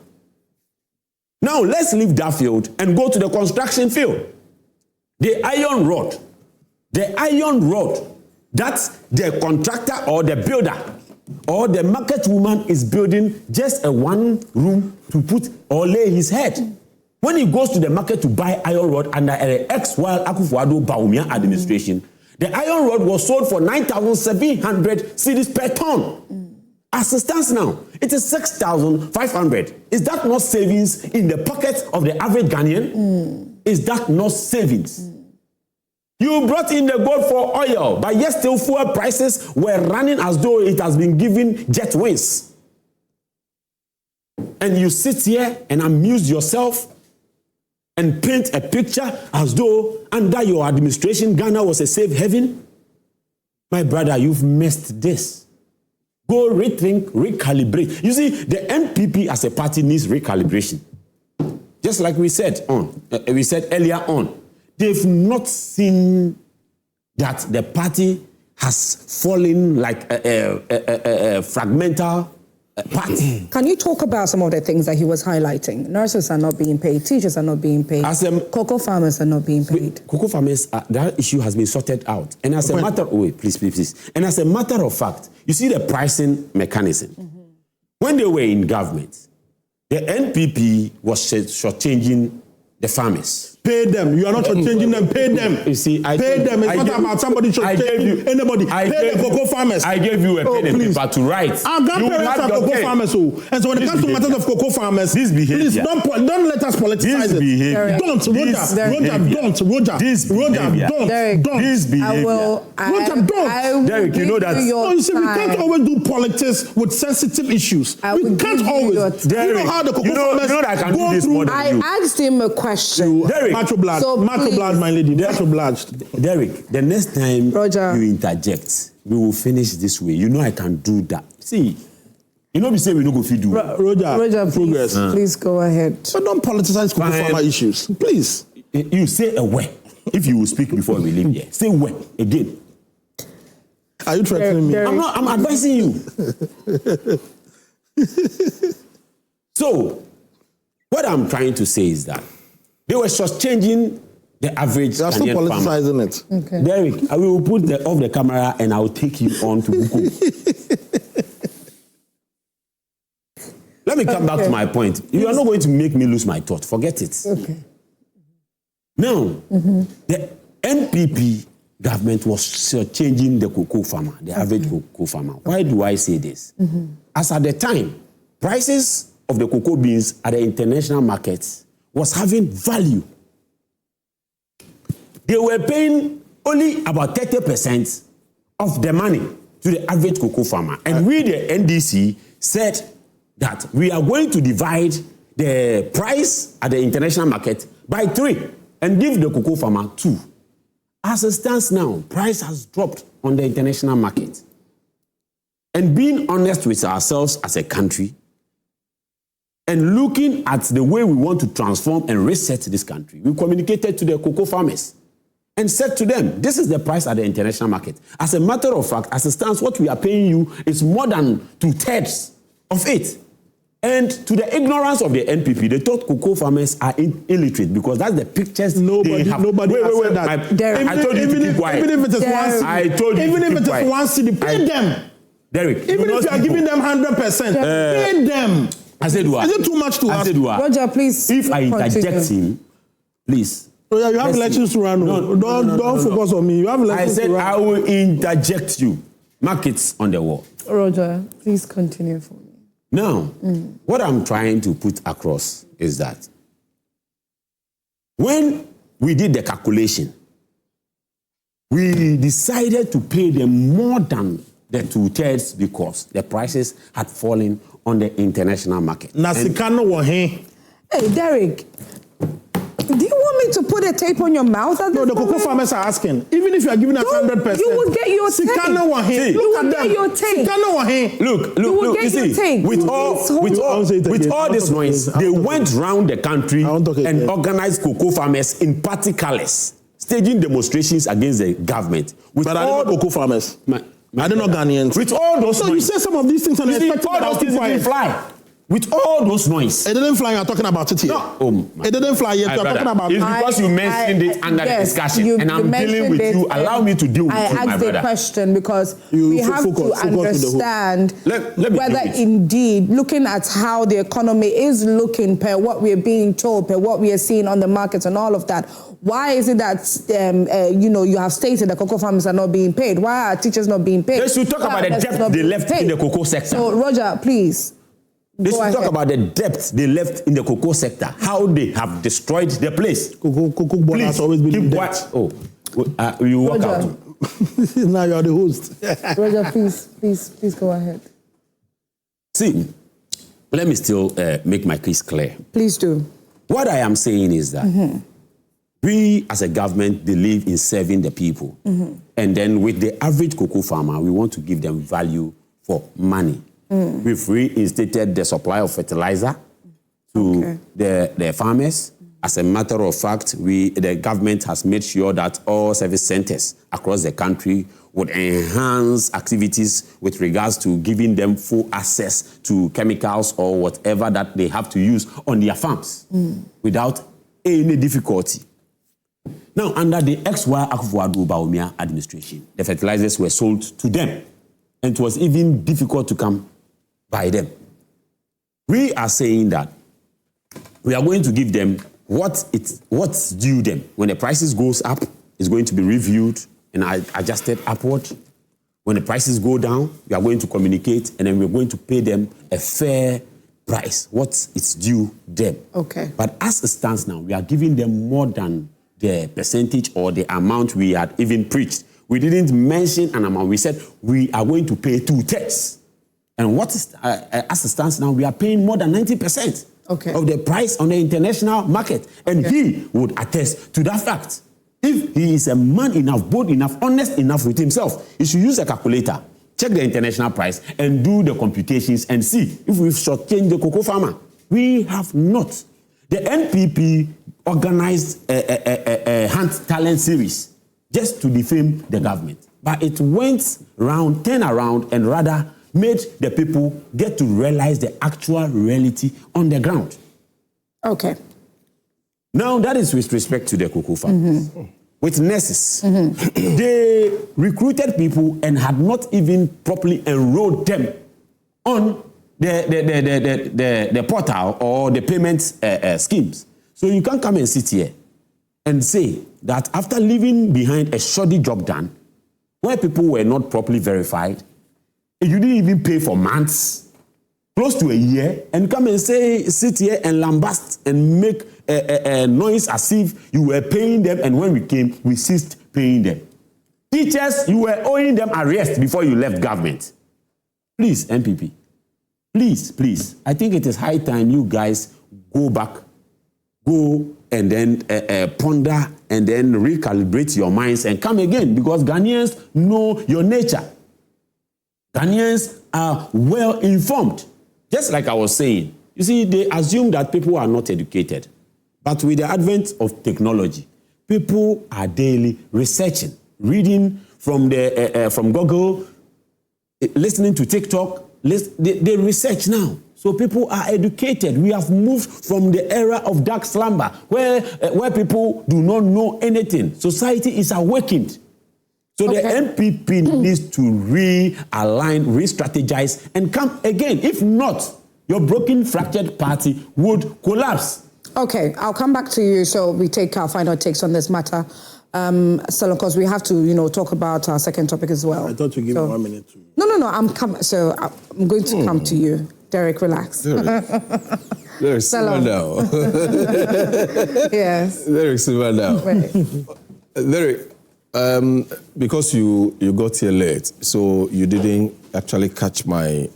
Now let's leave that field and go to the construction field. The iron rod that the contractor or the builder or the market woman is building just a one room to put or lay his head. When he goes to the market to buy iron rod under the ex-while Akufo-Addo Bawumia administration, the iron rod was sold for 9,700 cedis per ton. As it stands now, it is 6,500. Is that not savings in the pocket of the average Ghanaian? Is that not savings? You brought in the gold for oil, but yet still fuel prices were running as though it has been given jet wings. And you sit here and amuse yourself and paint a picture as though under your administration, Ghana was a safe haven. My brother, you've missed this. Go rethink, recalibrate. You see, the NPP as a party needs recalibration. Just like we said earlier on. They've not seen that the party has fallen like a fragmental party. Can you talk about some of the things that he was highlighting? Nurses are not being paid, teachers are not being paid, cocoa farmers are not being paid. Cocoa farmers, that issue has been sorted out. And as a matter, please. And as a matter of fact, you see the pricing mechanism. When they were in government, the NPP was shortchanging the farmers. Pay them. You are not changing them. Pay them. You see, pay them. It's not about somebody should change anybody. Pay the cocoa farmers. I gave you a pen and paper to write. Our grandparents are cocoa farmers, and so when it comes to matters of cocoa farmers, please don't let us politicize it. Don't, Roger, Derrick, you know that. No, you see, we can't always do politics with sensitive issues. We can't always. You know how the cocoa farmers go through. I asked him a question. Derrick, Macho blood, my lady. Macho blood. Derrick, the next time Roger, you interject, we will finish this way. You know I can do that. See, you know we say we don't go feed you. Roger, progress. Please go ahead. So don't politicize cocoa farmer issues, please. You say a word. If you will speak before we leave here, say word again. Are you threatening me? I'm advising you. So, what I'm trying to say is that they were just changing the average. They are still politicizing it. Okay. Derrick, I will put off the camera and I will take you on to Buku. Let me come back to my point. You are not going to make me lose my thought. Forget it. Okay. Now, the NPP government was changing the cocoa farmer, the average cocoa farmer. Why do I say this? As at the time, prices of the cocoa beans at the international markets was having value. They were paying only about 30% of the money to the average cocoa farmer. And we, the NDC, said that we are going to divide the price at the international market by 3 and give the cocoa farmer 2. As it stands now, price has dropped on the international market. And being honest with ourselves as a country and looking at the way we want to transform and reset this country, we communicated to the cocoa farmers and said to them, this is the price at the international market. As a matter of fact, as it stands, what we are paying you is more than 2/3 of it. And to the ignorance of the NPP, they thought cocoa farmers are illiterate because that's the pictures they have. Nobody said that. I told you to keep quiet. Even if it is one city, pay them. Derrick, even if you are giving them 100%, pay them. I said what? Is it too much to ask? Roger, please. If I interject him, please. Oh, yeah, you have elections to run. Don't focus on me. You have elections to run. I said I will interject you. Markets on the wall. Roger, please continue for me. Now, what I'm trying to put across is that when we did the calculation, we decided to pay them more than the 2/3 because the prices had fallen on the international market. Hey, Derrick, do you want me to put a tape on your mouth? No, the cocoa farmers are asking. Even if you are giving us 100%, you will get your take. You will get your take. Look, you see, with all this noise, they went round the country and organized cocoa farmers in party colors, staging demonstrations against the government. But all cocoa farmers, I don't know Ghanaians. With all those noise. You say some of these things and expect all those things didn't fly. With all those noise. It didn't fly, you're talking about it here. No. It didn't fly yet, you're talking about it. It's because you mentioned it under the discussion. And I'm dealing with you. Allow me to deal with you, my brother. I asked the question because we have to understand whether indeed, looking at how the economy is looking per what we are being told, per what we are seeing on the markets and all of that, why is it that, you have stated that cocoa farmers are not being paid? Why are teachers not being paid? They should talk about the debt they left in the cocoa sector. So, Roger, please. They should talk about the debt they left in the cocoa sector, how they have destroyed the place. Cocoa board has always been in debt. You walk out. Now you are the host. Roger, please go ahead. See, let me still make my case clear. Please do. What I am saying is that we as a government believe in serving the people. And then with the average cocoa farmer, we want to give them value for money. We've reinstated the supply of fertilizer to the farmers. As a matter of fact, the government has made sure that all service centers across the country would enhance activities with regards to giving them full access to chemicals or whatever that they have to use on their farms without any difficulty. Now, under the Akufo-Addo administration, the fertilizers were sold to them, and it was even difficult to come by them. We are saying that we are going to give them what's due them. When the prices goes up, it's going to be reviewed and adjusted upward. When the prices go down, we are going to communicate and then we're going to pay them a fair price, what it's due them. Okay. But as it stands now, we are giving them more than the percentage or the amount we had even preached. We didn't mention an amount. We said we are going to pay 2/3. And what is, as it stands now, we are paying more than 90% of the price on the international market. And he would attest to that fact. If he is a man enough, bold enough, honest enough with himself, he should use a calculator, check the international price, and do the computations and see if we've shortchanged the cocoa farmer. We have not. The NPP organized a Hunt Talent series just to defame the government. But it went round, turned around, and rather made the people get to realize the actual reality on the ground. Okay. Now, that is with respect to the cocoa farmers. With nurses, they recruited people and had not even properly enrolled them on the portal or the payment schemes. So you can't come and sit here and say that after leaving behind a shoddy job done, where people were not properly verified, you didn't even pay for months, close to a year, and come and say, sit here and lambast and make a noise as if you were paying them, and when we came, we ceased paying them. Teachers, you were owing them arrest before you left government. Please, NPP, please, I think it is high time you guys go back, go and then ponder and then recalibrate your minds and come again, because Ghanaians know your nature. Ghanaians are well informed. Just like I was saying, you see, they assume that people are not educated. But with the advent of technology, people are daily researching, reading from Google, listening to TikTok. They research now. So people are educated. We have moved from the era of dark slumber, where people do not know anything. Society is awakened. So the NPP needs to realign, re-strategize, and come again. If not, your broken, fractured party would collapse. Okay, I'll come back to you. So we take our final takes on this matter. Selorm, because we have to, talk about our second topic as well. I thought you give me 1 minute. No. I'm going to come to you. Derrick, relax. Derrick, simmer down. Yes. Derrick, simmer down. Derrick, because you got here late, so you didn't actually catch my.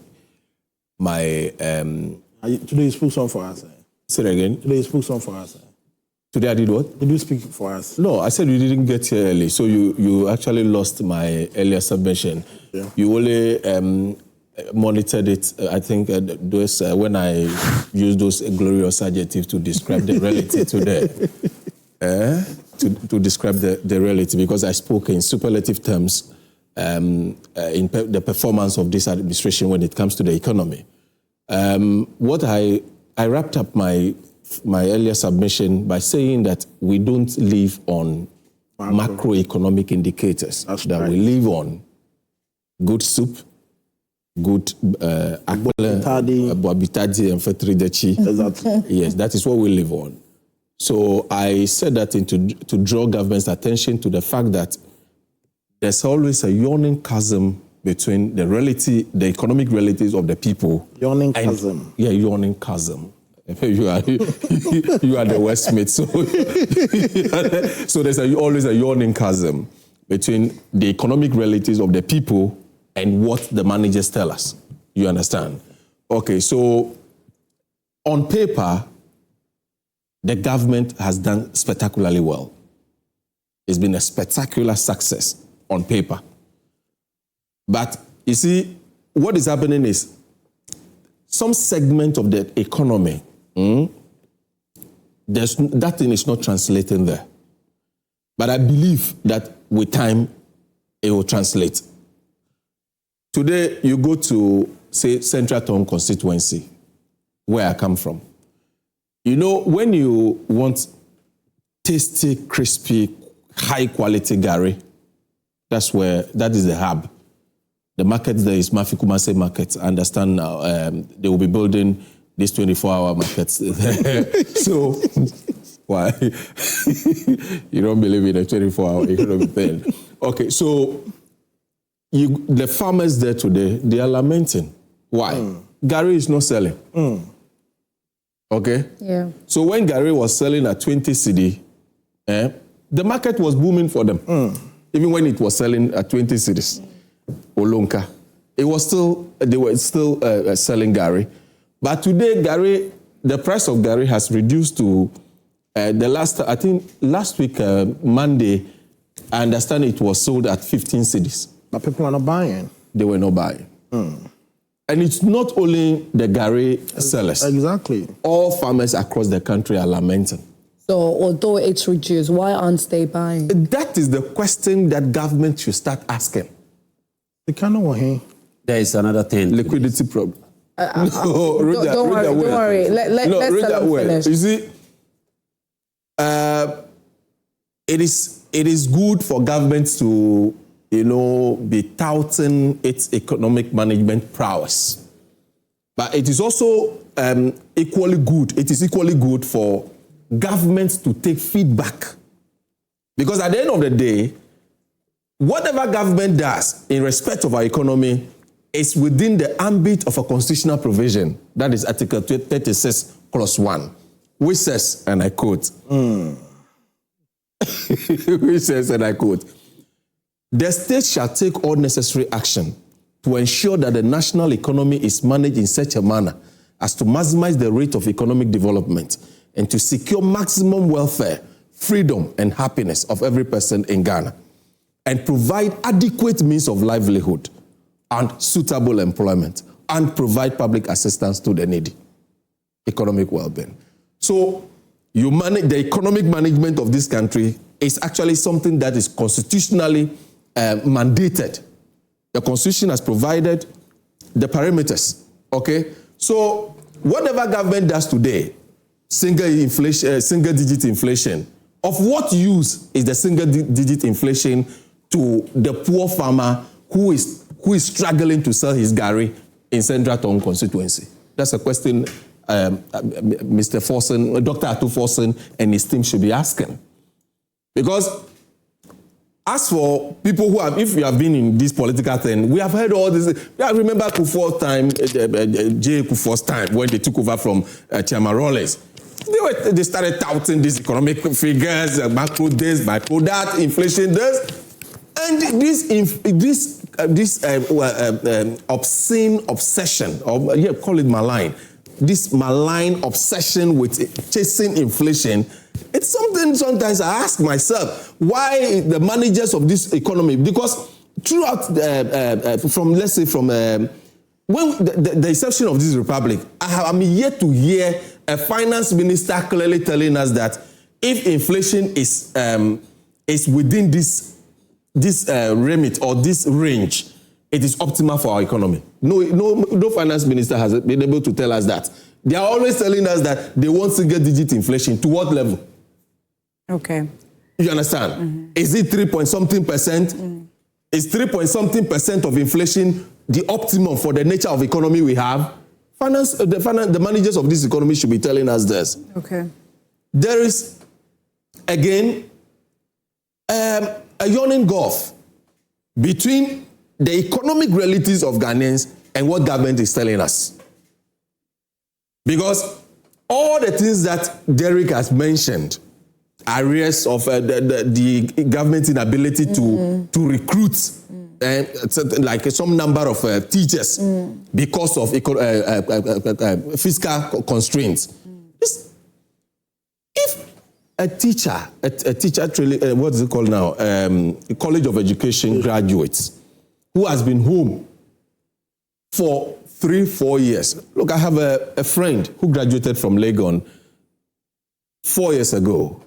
Today you spoke some for us. Say it again. Today you spoke some for us. Today I did what? Did you speak for us? No, I said you didn't get here early, so you actually lost my earlier submission. Yeah. You only monitored it. I think those when I used those glorious adjectives to describe the reality today. To describe the reality, because I spoke in superlative terms in the performance of this administration when it comes to the economy. What I wrapped up my earlier submission by saying that we don't live on macroeconomic indicators. That's that right. We live on good soup, good abitadi and fetridechi. Yes, that is what we live on. So I said that to draw government's attention to the fact that there's always a yawning chasm between the economic realities of the people. Yawning chasm. Yeah, yawning chasm. You are the Westmate, so there's always a yawning chasm between the economic realities of the people and what the managers tell us. You understand? Okay, so on paper, the government has done spectacularly well. It's been a spectacular success on paper. But you see, what is happening is some segment of the economy, that thing is not translating there. But I believe that with time, it will translate. Today, you go to, say, Central Town constituency, where I come from. You know, when you want tasty, crispy, high-quality gari, that is the hub. The market there is Mafikumase Market. I understand now they will be building these 24-hour markets. So Why? You don't believe in a 24-hour economic thing. Okay, so the farmers there today, they are lamenting. Why? Gary is not selling. Okay? Yeah. So when Gary was selling at 20 cedi, the market was booming for them. Even when it was selling at 20 cedis. Olonka. They were still selling Gary. But today, Gary, the price of Gary has reduced to last week, Monday, I understand it was sold at 15 cedis. But people are not buying. They were not buying. And it's not only the Gary sellers. Exactly. All farmers across the country are lamenting. So although it's reduced, why aren't they buying? That is the question that government should start asking. There is another thing. Liquidity problem. Don't worry. Let's finish. You see, it is good for government to, be touting its economic management prowess. But it is also equally good. It is equally good for government to take feedback. Because at the end of the day, whatever government does in respect of our economy is within the ambit of a constitutional provision. That is Article 36, Clause 1, which says, and I quote, which says, and I quote, the state shall take all necessary action to ensure that the national economy is managed in such a manner as to maximize the rate of economic development and to secure maximum welfare, freedom, and happiness of every person in Ghana, and provide adequate means of livelihood and suitable employment, and provide public assistance to the needy. Economic well-being. So, you manage the economic management of this country is actually something that is constitutionally mandated. The Constitution has provided the parameters. Okay, so whatever government does today, single-digit inflation. Of what use is the single-digit inflation to the poor farmer who is struggling to sell his Gary in Central Town constituency? That's a question Mr. Forson, Dr. Atu Forson and his team should be asking. Because as for people who have, if you have been in this political thing, we have heard all this. I remember Akufo's time, Akufo's time, when they took over from Chairman Rawlings. They started touting these economic figures, macro this, macro that, inflation this. And this obscene obsession, or call it malign, this malign obsession with chasing inflation, it's something sometimes I ask myself, why the managers of this economy, because throughout, when the inception of this republic, I'm yet to hear a finance minister clearly telling us that if inflation is within this remit or this range, it is optimal for our economy. No finance minister has been able to tell us that. They are always telling us that they want single-digit inflation. To what level? Okay. You understand? Mm-hmm. Is it 3-point-something%? Mm. Is 3-point-something% of inflation the optimum for the nature of economy we have? The managers of this economy should be telling us this. Okay. There is, again, a yawning gulf between the economic realities of Ghanaians and what government is telling us. Because all the things that Derrick has mentioned, areas of the government's inability to recruit like some number of teachers because of fiscal constraints. If a teacher, what is it called now? A College of Education graduates who has been home for 3-4 years. Look, I have a friend who graduated from Legon 4 years ago.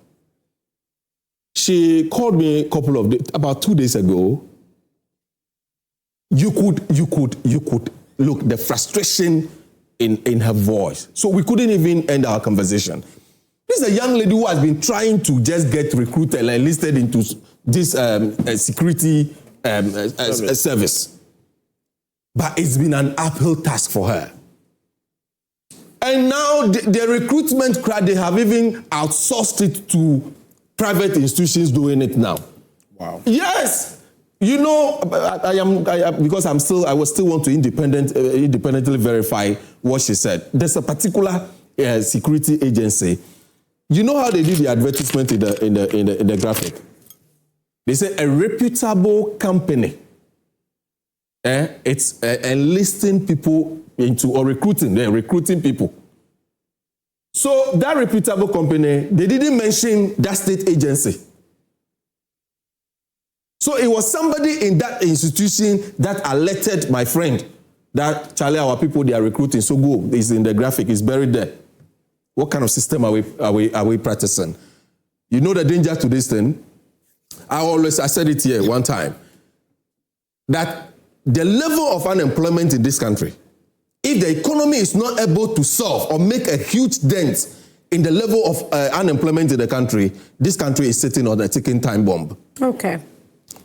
She called me about 2 days ago. You could look the frustration in her voice. So we couldn't even end our conversation. This is a young lady who has been trying to just get recruited and enlisted into this security service. But it's been an uphill task for her. And now the recruitment crowd, they have even outsourced it to private institutions doing it now. Wow. Yes. You know, because I will still want to independently verify what she said. There's a particular security agency. You know how they did the advertisement in the graphic? They say a reputable company. It's enlisting people into or recruiting. They're recruiting people. So that reputable company, they didn't mention that state agency. So it was somebody in that institution that alerted my friend that, Charlie, our people, they are recruiting. So go, it's in the graphic, it's buried there. What kind of system are we practicing? You know the danger to this thing? I said it here one time, that the level of unemployment in this country, if the economy is not able to solve or make a huge dent in the level of unemployment in the country, this country is sitting on a ticking time bomb. Okay.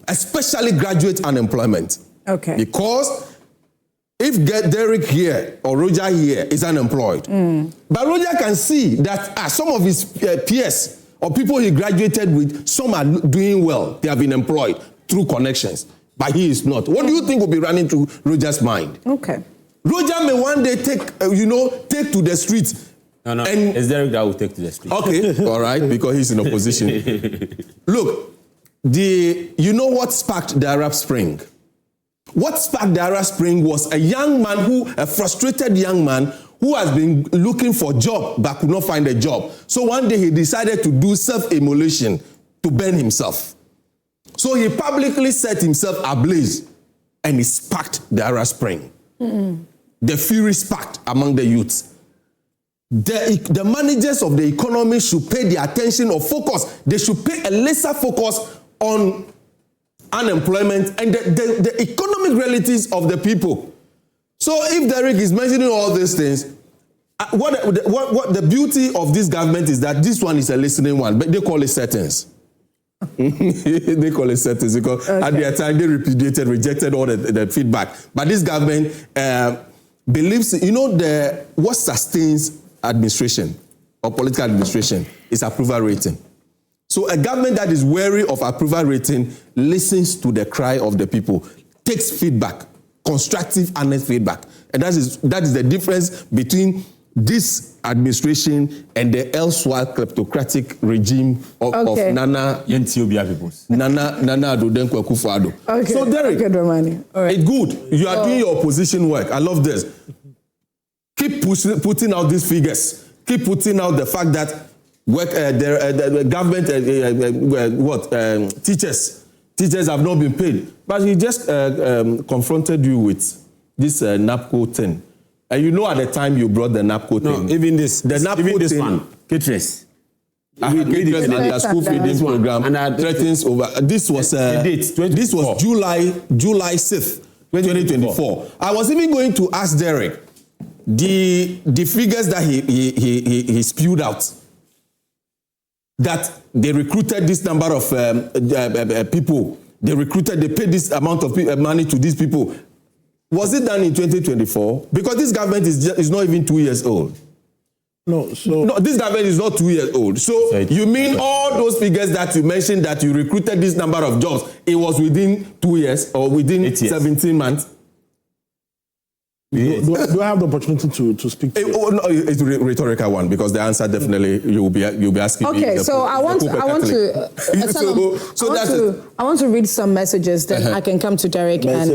Especially graduate unemployment. Okay. Because if Derrick here or Roger here is unemployed, but Roger can see that some of his peers or people he graduated with, some are doing well. They have been employed through connections, but he is not. What do you think will be running through Roger's mind? Okay. Roger may one day take to the street. No, it's Derrick that will take to the street. Okay, all right, because he's in opposition. Look, you know what sparked the Arab Spring? What sparked the Arab Spring was a frustrated young man who has been looking for a job but could not find a job. So one day he decided to do self-immolation to burn himself. So he publicly set himself ablaze and he sparked the Arab Spring. The fury sparked among the youths. The managers of the economy should pay the attention or focus. They should pay a lesser focus on unemployment and the economic realities of the people. So if Derrick is mentioning all these things, what the beauty of this government is that this one is a listening one, but they call it settings. They call it settings because at their time they rejected all the feedback. But this government believes, what sustains administration or political administration is approval rating. So a government that is wary of approval rating listens to the cry of the people, takes feedback, constructive, honest feedback. And that is the difference between this administration and the elsewhere kleptocratic regime of Nana Akufo-Addo. Okay. So Derrick, Dramani. All right. It's good. You are doing your opposition work. I love this. Keep putting out these figures. Keep putting out the fact that the government, teachers have not been paid. But he just confronted you with this NAPCO thing. And you know at the time you brought the NAPCO thing. Even this. The NAPCO this thing. one. Caterers. And the school feeding program threatens over. This was July 6th, 2024. I was even going to ask Derrick the figures that he spewed out. That they recruited this number of people. They paid this amount of money to these people. Was it done in 2024? Because this government is not even 2 years old. No, this government is not 2 years old. So you mean all those figures that you mentioned that you recruited this number of jobs, it was within 2 years or within 17 months? Do I have the opportunity to speak to you? No, it's a rhetorical one because the answer definitely you'll be asking me. Okay, so I want to read some messages, then I can come to Derrick and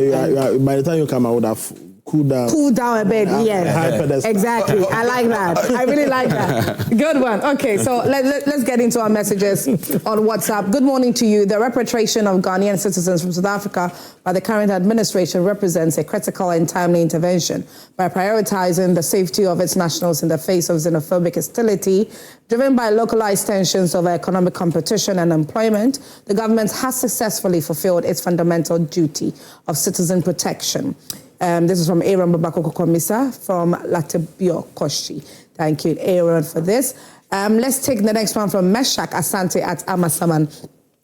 by the time you come, I would have cooled down a bit. Yes, exactly. I like that. I really like that. Good one. Okay, so let's get into our messages on WhatsApp. Good morning to you. The repatriation of Ghanaian citizens from South Africa by the current administration represents a critical and timely intervention by prioritizing the safety of its nationals in the face of xenophobic hostility driven by localized tensions over economic competition and employment. The government has successfully fulfilled its fundamental duty of citizen protection. This is from Aaron Babakoko Komisa from Latibio Koshi. Thank you, Aaron, for this. Let's take the next one from Meshach Asante at Amasaman.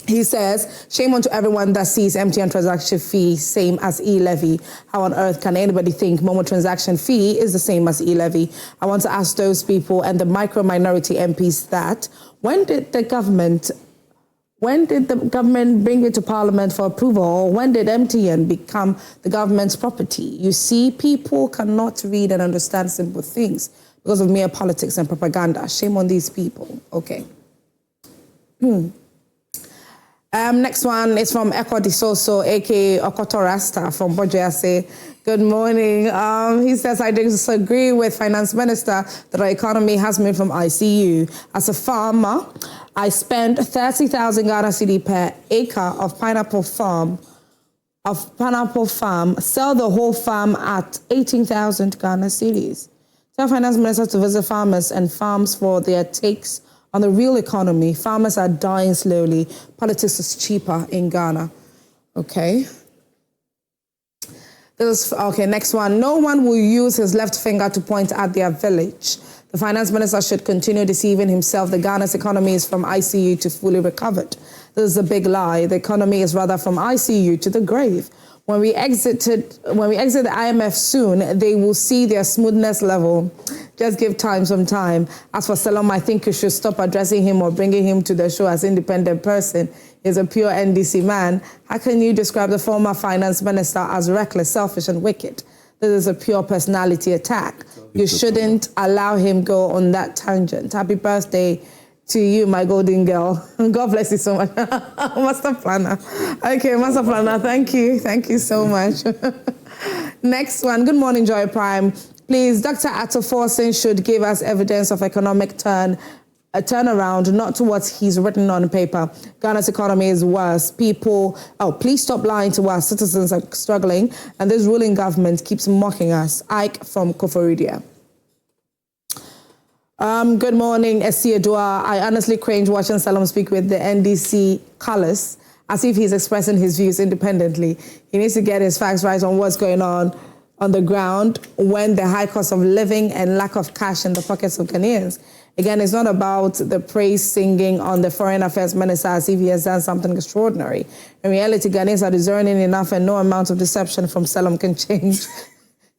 He says, shame on to everyone that sees MTN transaction fee same as e-levy. How on earth can anybody think Momo transaction fee is the same as e-levy? I want to ask those people and the micro-minority MPs that, when did the government bring it to Parliament for approval, or when did MTN become the government's property? You see, people cannot read and understand simple things because of mere politics and propaganda. Shame on these people. Okay. Next one is from Eko Disoso, aka Okoto Rasta from Bojease. Good morning. He says, I disagree with Finance Minister that our economy has moved from ICU. As a farmer, I spend 30,000 Ghana cedi per acre of pineapple farm, sell the whole farm at 18,000 Ghana cedis. Tell Finance Minister to visit farmers and farms for their takes on the real economy. Farmers are dying slowly. Politics is cheaper in Ghana. Okay. Next one. No one will use his left finger to point at their village. The Finance Minister should continue deceiving himself. The Ghana's economy is from ICU to fully recovered. This is a big lie. The economy is rather from ICU to the grave. When we exit the IMF soon, they will see their smoothness level. Just give time some time. As for Selorm, I think you should stop addressing him or bringing him to the show as independent person. He's a pure NDC man. How can you describe the former finance minister as reckless, selfish, and wicked? This is a pure personality attack. You shouldn't allow him go on that tangent. Happy birthday to you, my golden girl. God bless you so much. Master Planner. Okay, Master Planner, thank you. Thank you so much. Next one. Good morning, Joy Prime. Please, Dr. Atto Forson should give us evidence of economic turnaround, not to what he's written on paper. Ghana's economy is worse. Please stop lying to us. Citizens are struggling, and this ruling government keeps mocking us. Ike from Koforidua. Good morning, Esiedua. I honestly cringe watching Selorm speak with the NDC callous, as if he's expressing his views independently. He needs to get his facts right on what's going on the ground when the high cost of living and lack of cash in the pockets of Ghanaians. Again, it's not about the praise singing on the Foreign Affairs Minister as if he has done something extraordinary. In reality, Ghanaians are discerning enough, and no amount of deception from Selorm can change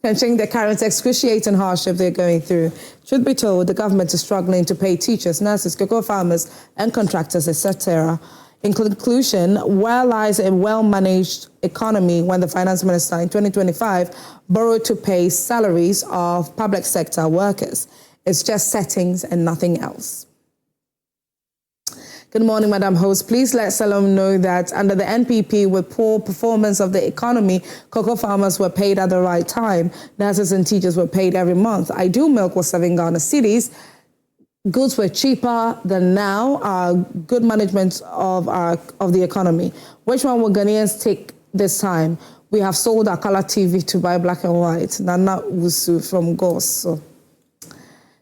the current excruciating hardship they're going through. Truth be told, the government is struggling to pay teachers, nurses, cocoa farmers, and contractors, etc. In conclusion, where lies a well-managed economy when the finance minister in 2025 borrowed to pay salaries of public sector workers? It's just settings and nothing else. Good morning, Madam Host. Please let Selorm know that under the NPP, with poor performance of the economy, cocoa farmers were paid at the right time. Nurses and teachers were paid every month. Ideal milk was 7 Ghana cedis. Goods were cheaper than now. Good management of the economy. Which one will Ghanaians take this time? We have sold our color TV to buy black and white. Nana Wusu from Goss.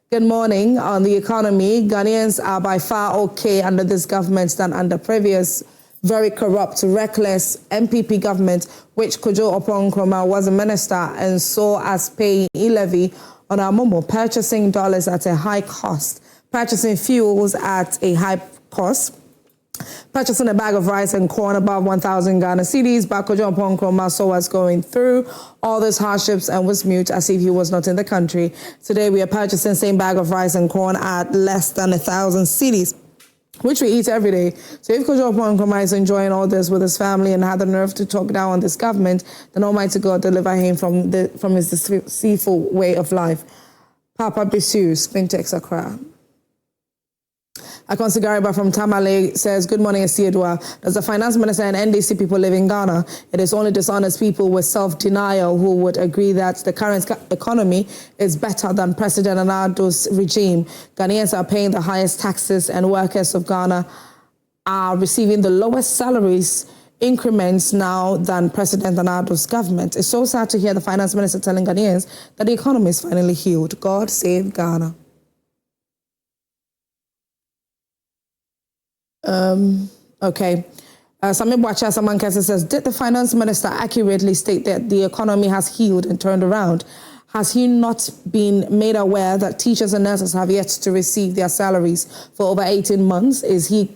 Good morning. On the economy, Ghanaians are by far okay under this government than under previous very corrupt, reckless NPP government, which Kwadwo Agyekum was a minister and saw as paying e-levy on our Momo, purchasing dollars at a high cost, purchasing fuels at a high cost, purchasing a bag of rice and corn above 1,000 Ghana cedis. But Kwadwo Agyekum saw us going through all those hardships and was mute as if he was not in the country. Today we are purchasing the same bag of rice and corn at less than 1,000 cedis, which we eat every day. So if Kwadwo Agyekum is enjoying all this with his family and had the nerve to talk down on this government, then Almighty God deliver him from his deceitful way of life. Papa Bisu, Spintex Accra. Akonsi Gariba from Tamale says, good morning, Esiedua. Does the finance minister and NDC people live in Ghana? It is only dishonest people with self-denial who would agree that the current economy is better than President Mahama's regime. Ghanaians are paying the highest taxes and workers of Ghana are receiving the lowest salaries increments now than President Mahama's government. It's so sad to hear the finance minister telling Ghanaians that the economy is finally healed. God save Ghana. Okay. Sami Bwacha Samankasa says, did the finance minister accurately state that the economy has healed and turned around? Has he not been made aware that teachers and nurses have yet to receive their salaries for over 18 months? Is he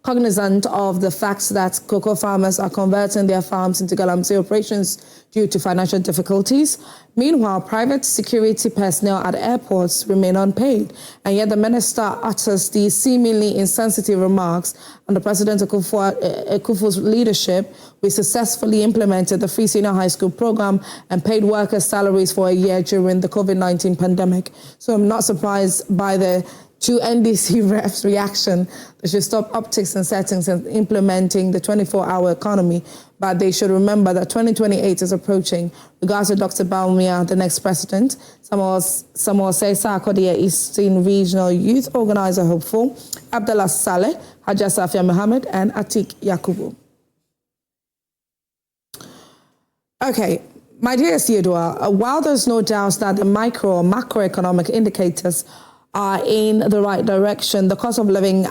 cognizant of the fact that cocoa farmers are converting their farms into galamsey operations due to financial difficulties. Meanwhile, private security personnel at airports remain unpaid, and yet the minister utters these seemingly insensitive remarks under President Akufo's leadership. We successfully implemented the free senior high school program and paid workers' salaries for a year during the COVID-19 pandemic. So I'm not surprised by the two NDC reps' reaction. They should stop optics and settings and implementing the 24-hour economy. But they should remember that 2028 is approaching. Regards to Dr. Baumia, the next president. Samuel say Sarkodie Eastern Regional Youth Organizer hopeful, Abdullah Saleh, Haja Safia Mohammed, and Atik Yakubu. Okay, my dear Siedua, while there's no doubt that the micro or macroeconomic indicators are in the right direction, the cost of living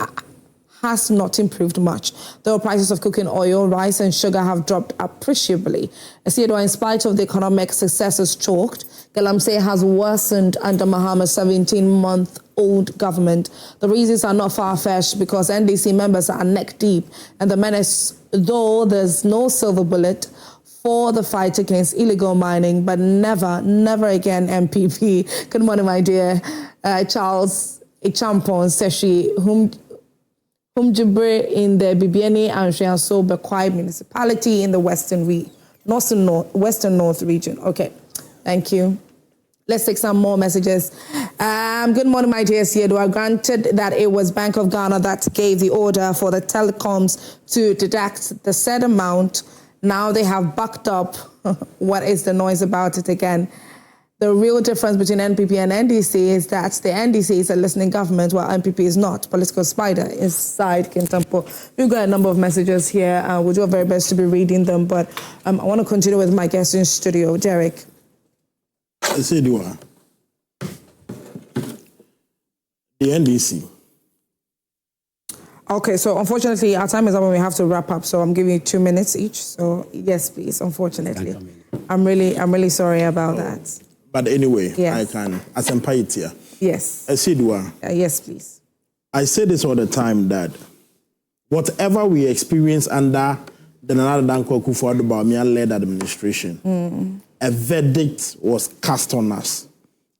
has not improved much, though prices of cooking oil, rice and sugar have dropped appreciably. In spite of the economic successes chalked, galamsey has worsened under Mahama's 17-month-old government. The reasons are not far-fetched because NDC members are neck deep, and the menace, though there's no silver bullet for the fight against illegal mining, but never, never again MPP. Good morning, my dear Charles Echampon Seshi, whom Jibre in the Bibiani and Shianso Bekwai municipality in the Western North region. Okay, thank you. Let's take some more messages. Good morning, my dear Siedua. Granted that it was Bank of Ghana that gave the order for the telecoms to deduct the said amount. Now they have backed up. What is the noise about it again? The real difference between NPP and NDC is that the NDC is a listening government while NPP is not. Political spider inside Kintampo. We've got a number of messages here. We'll do our very best to be reading them, but I want to continue with my guest in studio, Derrick. The NDC. Okay, so unfortunately, our time is up and we have to wrap up. So I'm giving you 2 minutes each. So yes, please. Unfortunately, I'm really sorry about that. But anyway, yes. I can, as a here. Yes. Yes, please. I say this all the time that whatever we experience under the Nana Danko Akufo-Addo led administration, a verdict was cast on us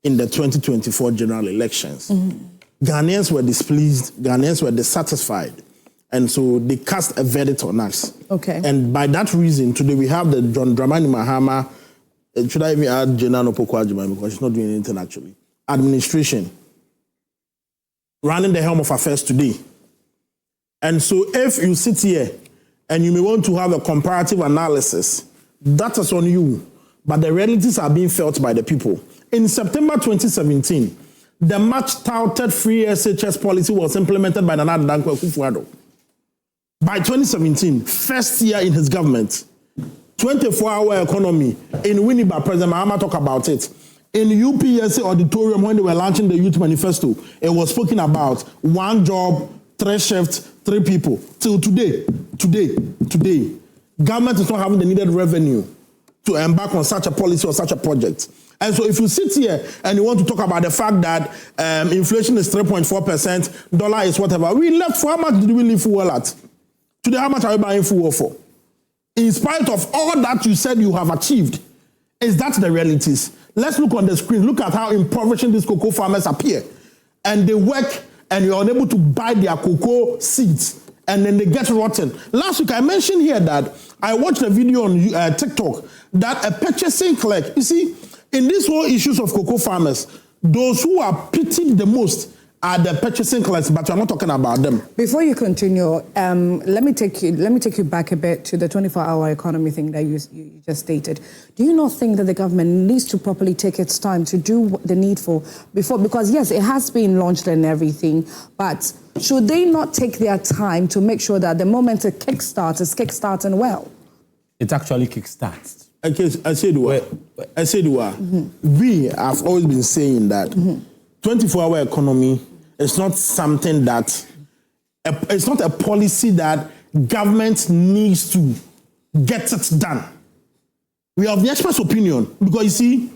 in the 2024 general elections. Ghanaians were displeased, Ghanaians were dissatisfied, and so they cast a verdict on us. Okay. And by that reason, today we have the John Dramani Mahama, should I even add Jenna Nopoko Agyekum because she's not doing anything actually, administration, running the helm of affairs today. And so if you sit here and you may want to have a comparative analysis, that is on you, but the realities are being felt by the people. In September 2017, the much touted free SHS policy was implemented by Nana Danko Akufo-Addo. By 2017, first year in his government, 24-hour economy in Winneba, President Mahama talked about it. In UPSA auditorium, when they were launching the Youth Manifesto, it was spoken about 1 job, 3 shifts, 3 people. Till today, government is not having the needed revenue to embark on such a policy or such a project. And so if you sit here and you want to talk about the fact that inflation is 3.4%, dollar is whatever, we left for how much did we leave fuel at? Today, how much are we buying fuel for? In spite of all that you said you have achieved, is that the realities? Let's look on the screen. Look at how impoverishing these cocoa farmers appear. And they work and you're unable to buy their cocoa seeds. And then they get rotten. Last week, I mentioned here that I watched a video on TikTok that a purchasing clerk, you see, in these whole issues of cocoa farmers, those who are pitied the most are the purchasing clerks, but you're not talking about them. Before you continue, let me take you back a bit to the 24-hour economy thing that you just stated. Do you not think that the government needs to properly take its time to do the needful before? Because yes, it has been launched and everything, but should they not take their time to make sure that the moment it kickstarts is kickstarting well? It actually kickstarts. Okay, I said we have always been saying that 24-hour economy is not something that, it's not a policy that government needs to get it done. We have the express opinion because you see,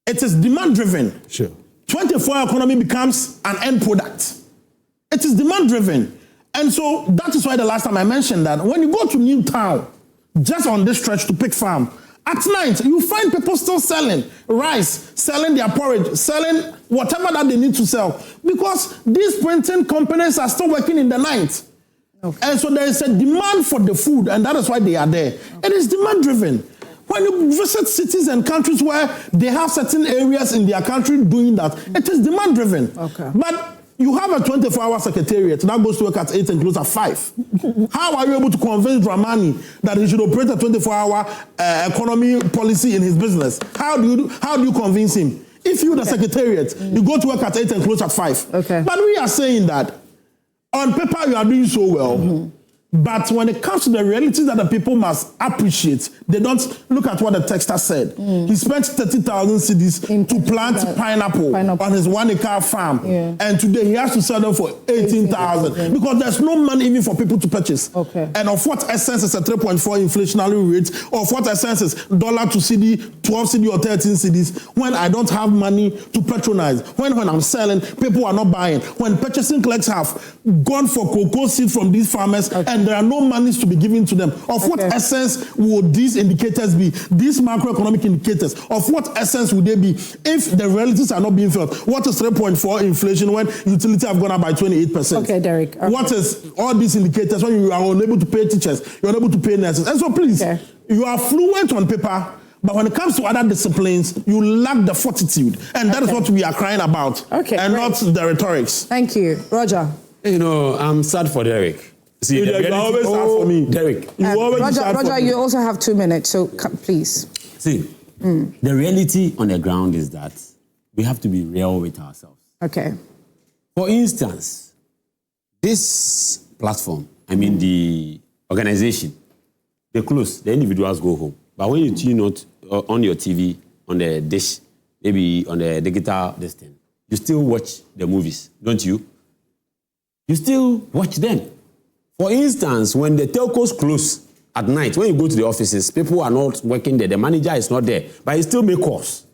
it is demand driven. Sure. 24-hour economy becomes an end product. It is demand driven. And so that is why the last time I mentioned that when you go to Newtown, just on this stretch to Pick Farm, at night, you find people still selling rice, selling their porridge, selling whatever that they need to sell. Because these printing companies are still working in the night. Okay. And so there is a demand for the food, and that is why they are there. Okay. It is demand-driven. When you visit cities and countries where they have certain areas in their country doing that, it is demand-driven. Okay. But you have a 24-hour secretariat that goes to work at 8 and close at 5. How are you able to convince Dramani that he should operate a 24-hour economy policy in his business? How do you convince him? If you, the secretariat, you go to work at 8 and close at 5. Okay. But we are saying that on paper you are doing so well. But when it comes to the realities that the people must appreciate, they don't look at what the texter said. He spent 30,000 cedis to plant pineapple on his 1 acre farm. Yeah. And today he has to sell them for 18,000 because there's no money even for people to purchase. Okay. And of what essence is a 3.4 inflationary rate? Of what essence is dollar to CD, 12 CD or 13 CDs when I don't have money to patronize? When I'm selling, people are not buying. When purchasing clerks have gone for cocoa seed from these farmers and there are no monies to be given to them. Of what essence would these indicators be? These macroeconomic indicators, of what essence would they be if the realities are not being felt? What is 3.4 inflation when utility have gone up by 28%? Okay, Derrick. Okay. What is all these indicators when you are unable to pay teachers, you're unable to pay nurses? And so please, you are fluent on paper, but when it comes to other disciplines, you lack the fortitude. And that is what we are crying about. Okay, and not the rhetorics. Thank you. Roger. You know, I'm sad for Derrick. See, you always sad for me. Derrick. Roger, you also have 2 minutes, so please. See, the reality on the ground is that we have to be real with ourselves. Okay. For instance, this platform, I mean the organization, they close, the individuals go home. But when you tune out on your TV, on the dish, maybe on the digital thing, you still watch the movies, don't you? You still watch them. For instance, when the telcos close at night, when you go to the offices, people are not working there. The manager is not there, but he still make calls.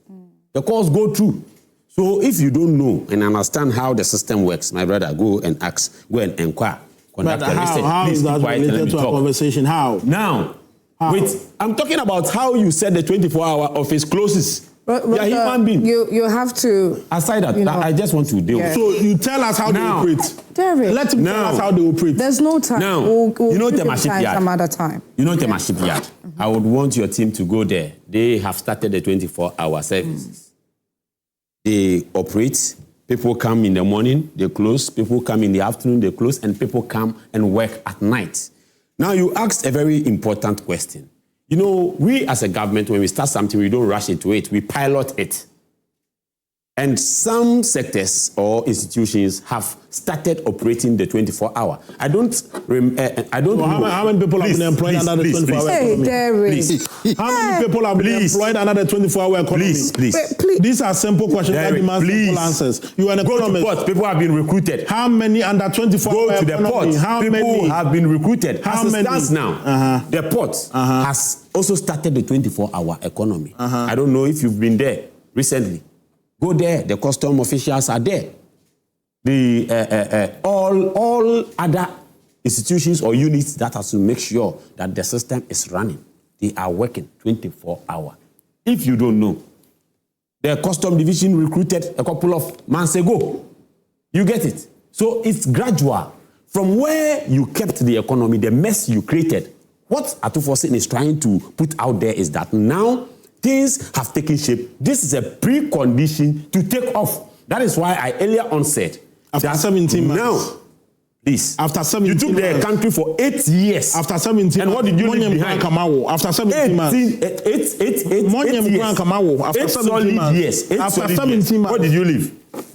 The calls go through. So if you don't know and understand how the system works, my brother, go and ask, go and inquire. But how is that related to our conversation? How? Now, wait, I'm talking about how you said the 24-hour office closes. You're a human being. You have to. Aside that, I just want to deal with. So you tell us how they operate. Derrick. Let him tell us how they operate. There's no time. Now, we'll you know Tema Shipyard. Some other time. You know Tema Shipyard. I would want your team to go there. They have started the 24-hour services. They operate. People come in the morning, they close. People come in the afternoon, they close. And people come and work at night. Now, you asked a very important question. You know, we as a government, when we start something, we don't rush into it. We pilot it. And some sectors or institutions have started operating the 24-hour. I don't know. How many people have been employed under the 24-hour economy? Derrick. How many people have been employed under the 24-hour economy? Please. These are simple questions that demand simple answers. You are an economist. Go to port. People have been recruited. How many under 24-hour Go to the port. How people many have been recruited. How many? As it stands now, the port has also started the 24-hour economy. I don't know if you've been there recently. Go there. The custom officials are there. The all other institutions or units that have to make sure that the system is running, they are working 24-hour. If you don't know, the custom division recruited a couple of months ago. You get it? So it's gradual. From where you kept the economy, the mess you created, what Akufo-Addo is trying to put out there is that now things have taken shape. This is a precondition to take off. That is why I earlier on said after 17 months. Now, please. After 17 you took the country for 8 years. After 17 and what did you leave behind? After 17 months. 8 solid years. After 17 months. What did you leave?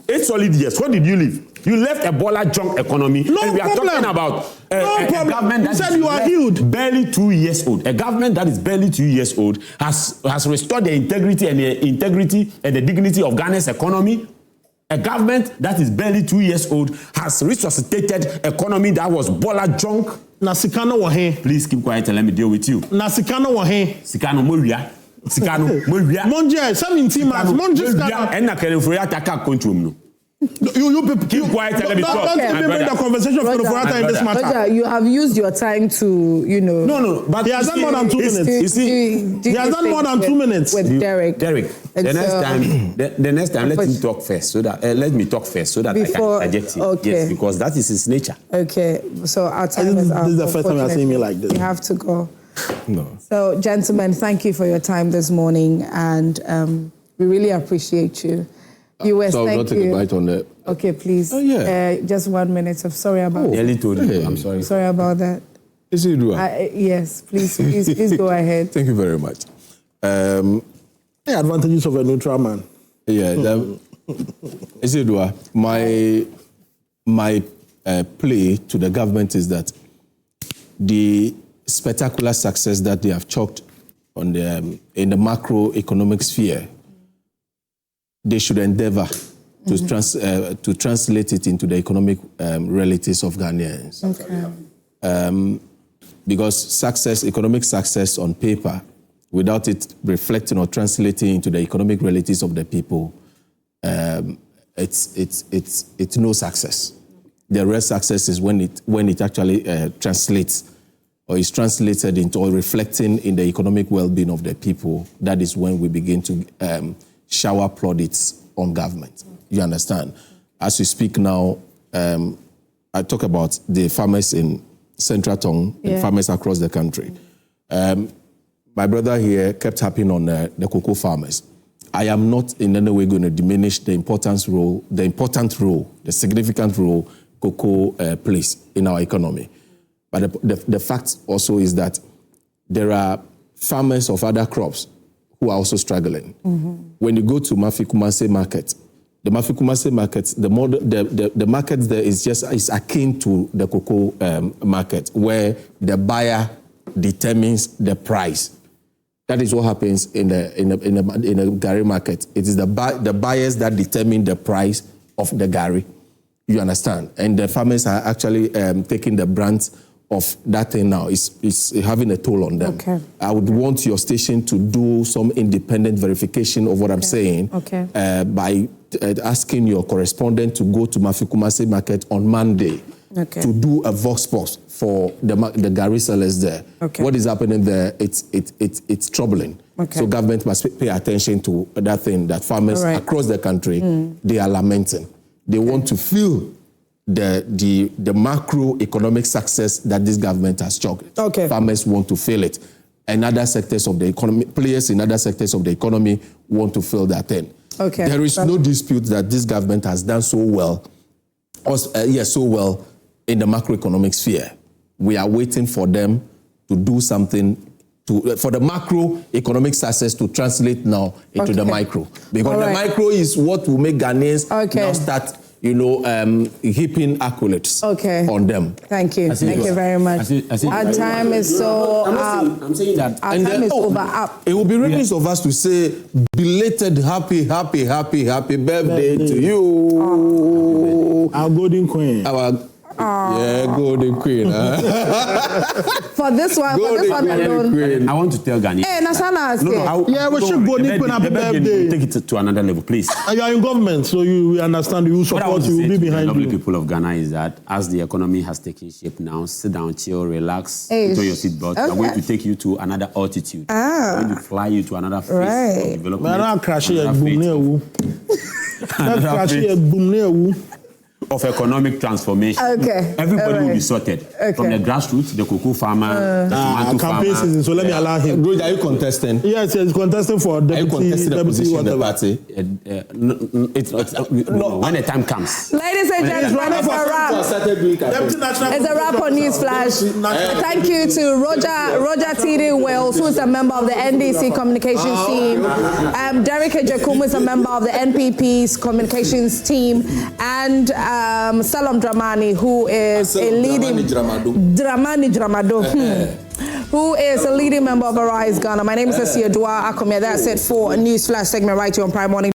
8 solid years. What did you leave? You left a baller junk economy. No and we are problem. talking about a government that you said you are healed. Barely 2 years old. A government that is barely 2 years old has restored the integrity and the dignity of Ghana's economy. A government that is barely 2 years old has resuscitated economy that was baller junk. Nasikano wahe. Please keep quiet and let me deal with you. Nasikano wahe. Sikano moria. Sikano moria. Monje 17 months. Monje skano. Enna kelen for ya taka control no. You people keep quiet and let me talk. Don't give me the conversation for the first time in this matter. Roger, you have used your time to, No, but he has done more than 2 minutes. You see, he has done more than 2 minutes. With Derrick. The next time, let him talk first, so that let me talk first, so that before, I can interject him. Okay. Yes, because that is his nature. Okay, so our time is up. This is the first time you're seeing me like this. You have to go. No. So, gentlemen, thank you for your time this morning, and we really appreciate you. US, so thank I'll not take a bite on that. Okay, please. Oh, yeah. Just 1 minute. I'm sorry about that. Nearly told you. I'm sorry. Sorry about that. Yes, please go ahead. Thank you very much. The advantages of a neutral man. Yeah, Isidua, my plea to the government is that the spectacular success that they have chalked on in the macroeconomic sphere, they should endeavor to translate it into the economic realities of Ghanaians. Okay. Because economic success on paper, without it reflecting or translating into the economic realities of the people, it's no success. The real success is when it actually translates or is translated into or reflecting in the economic well-being of the people. That is when we begin to shower plaudits on government. You understand? As we speak now, I talk about the farmers in Central Tongue and farmers across the country. My brother here kept harping on the cocoa farmers. I am not in any way going to diminish the important role, the significant role cocoa plays in our economy. But the fact also is that there are farmers of other crops who are also struggling. Mm-hmm. When you go to Mafi-Kumase market, the Mafi-Kumase market, the market there is akin to the cocoa market, where the buyer determines the price. That is what happens in a Gari market. It is the buyers that determine the price of the Gari. You understand? And the farmers are actually taking the brunt of that thing now. It's having a toll on them. Okay. I would want your station to do some independent verification of what I'm saying by asking your correspondent to go to Mafi-Kumase market on Monday to do a vox pops for the Gari sellers there. Okay. What is happening there? It's troubling. Okay. So government must pay attention to that thing that farmers across the country they are lamenting. They want to feel the macroeconomic success that this government has chalked. Okay. Farmers want to feel it. And other sectors of the economy, players in other sectors of the economy want to feel that thing. Okay. There is no dispute that this government has done so well in the macroeconomic sphere. We are waiting for them to do something for the macroeconomic success to translate now into the micro. Because the micro is what will make Ghanaians now start, heaping accolades on them. Thank you. Thank you very much. Our time is so up. I'm saying that. Our time is over up. It will be remiss of us to say belated happy birthday to you. Our golden queen. Golden queen. For this one alone. I want to tell Ghanaians. Hey, Nasana, we should golden queen happy birthday. Take it to another level, please. You are in government, so we understand. You support. You will be behind you. Lovely people of Ghana is that as the economy has taken shape now, sit down, chill, relax, put on your seatbelt. We are going to take you to another altitude. We are going to fly you to another phase of development. Of economic transformation. Everybody will be sorted. From the grassroots, the cocoa farmer, the tomato farmer. Season, so let me allow him. Roger, are you contesting? Yes, he's contesting for deputy position in the party? When the time comes. Ladies and gentlemen, it's a wrap. It's a wrap on Newsflash. Thank you to Roger T.D. Wells, who is a member of the NDC Communications Team. Derrick Kwadwo is a member of the NPP Communications Team. And Selorm Dramani, who is Dramani Dzramado, who is a leading member of Arise Ghana. My name is Selorm Dramani Dzramado. That's it for a Newsflash segment right here on Prime Morning.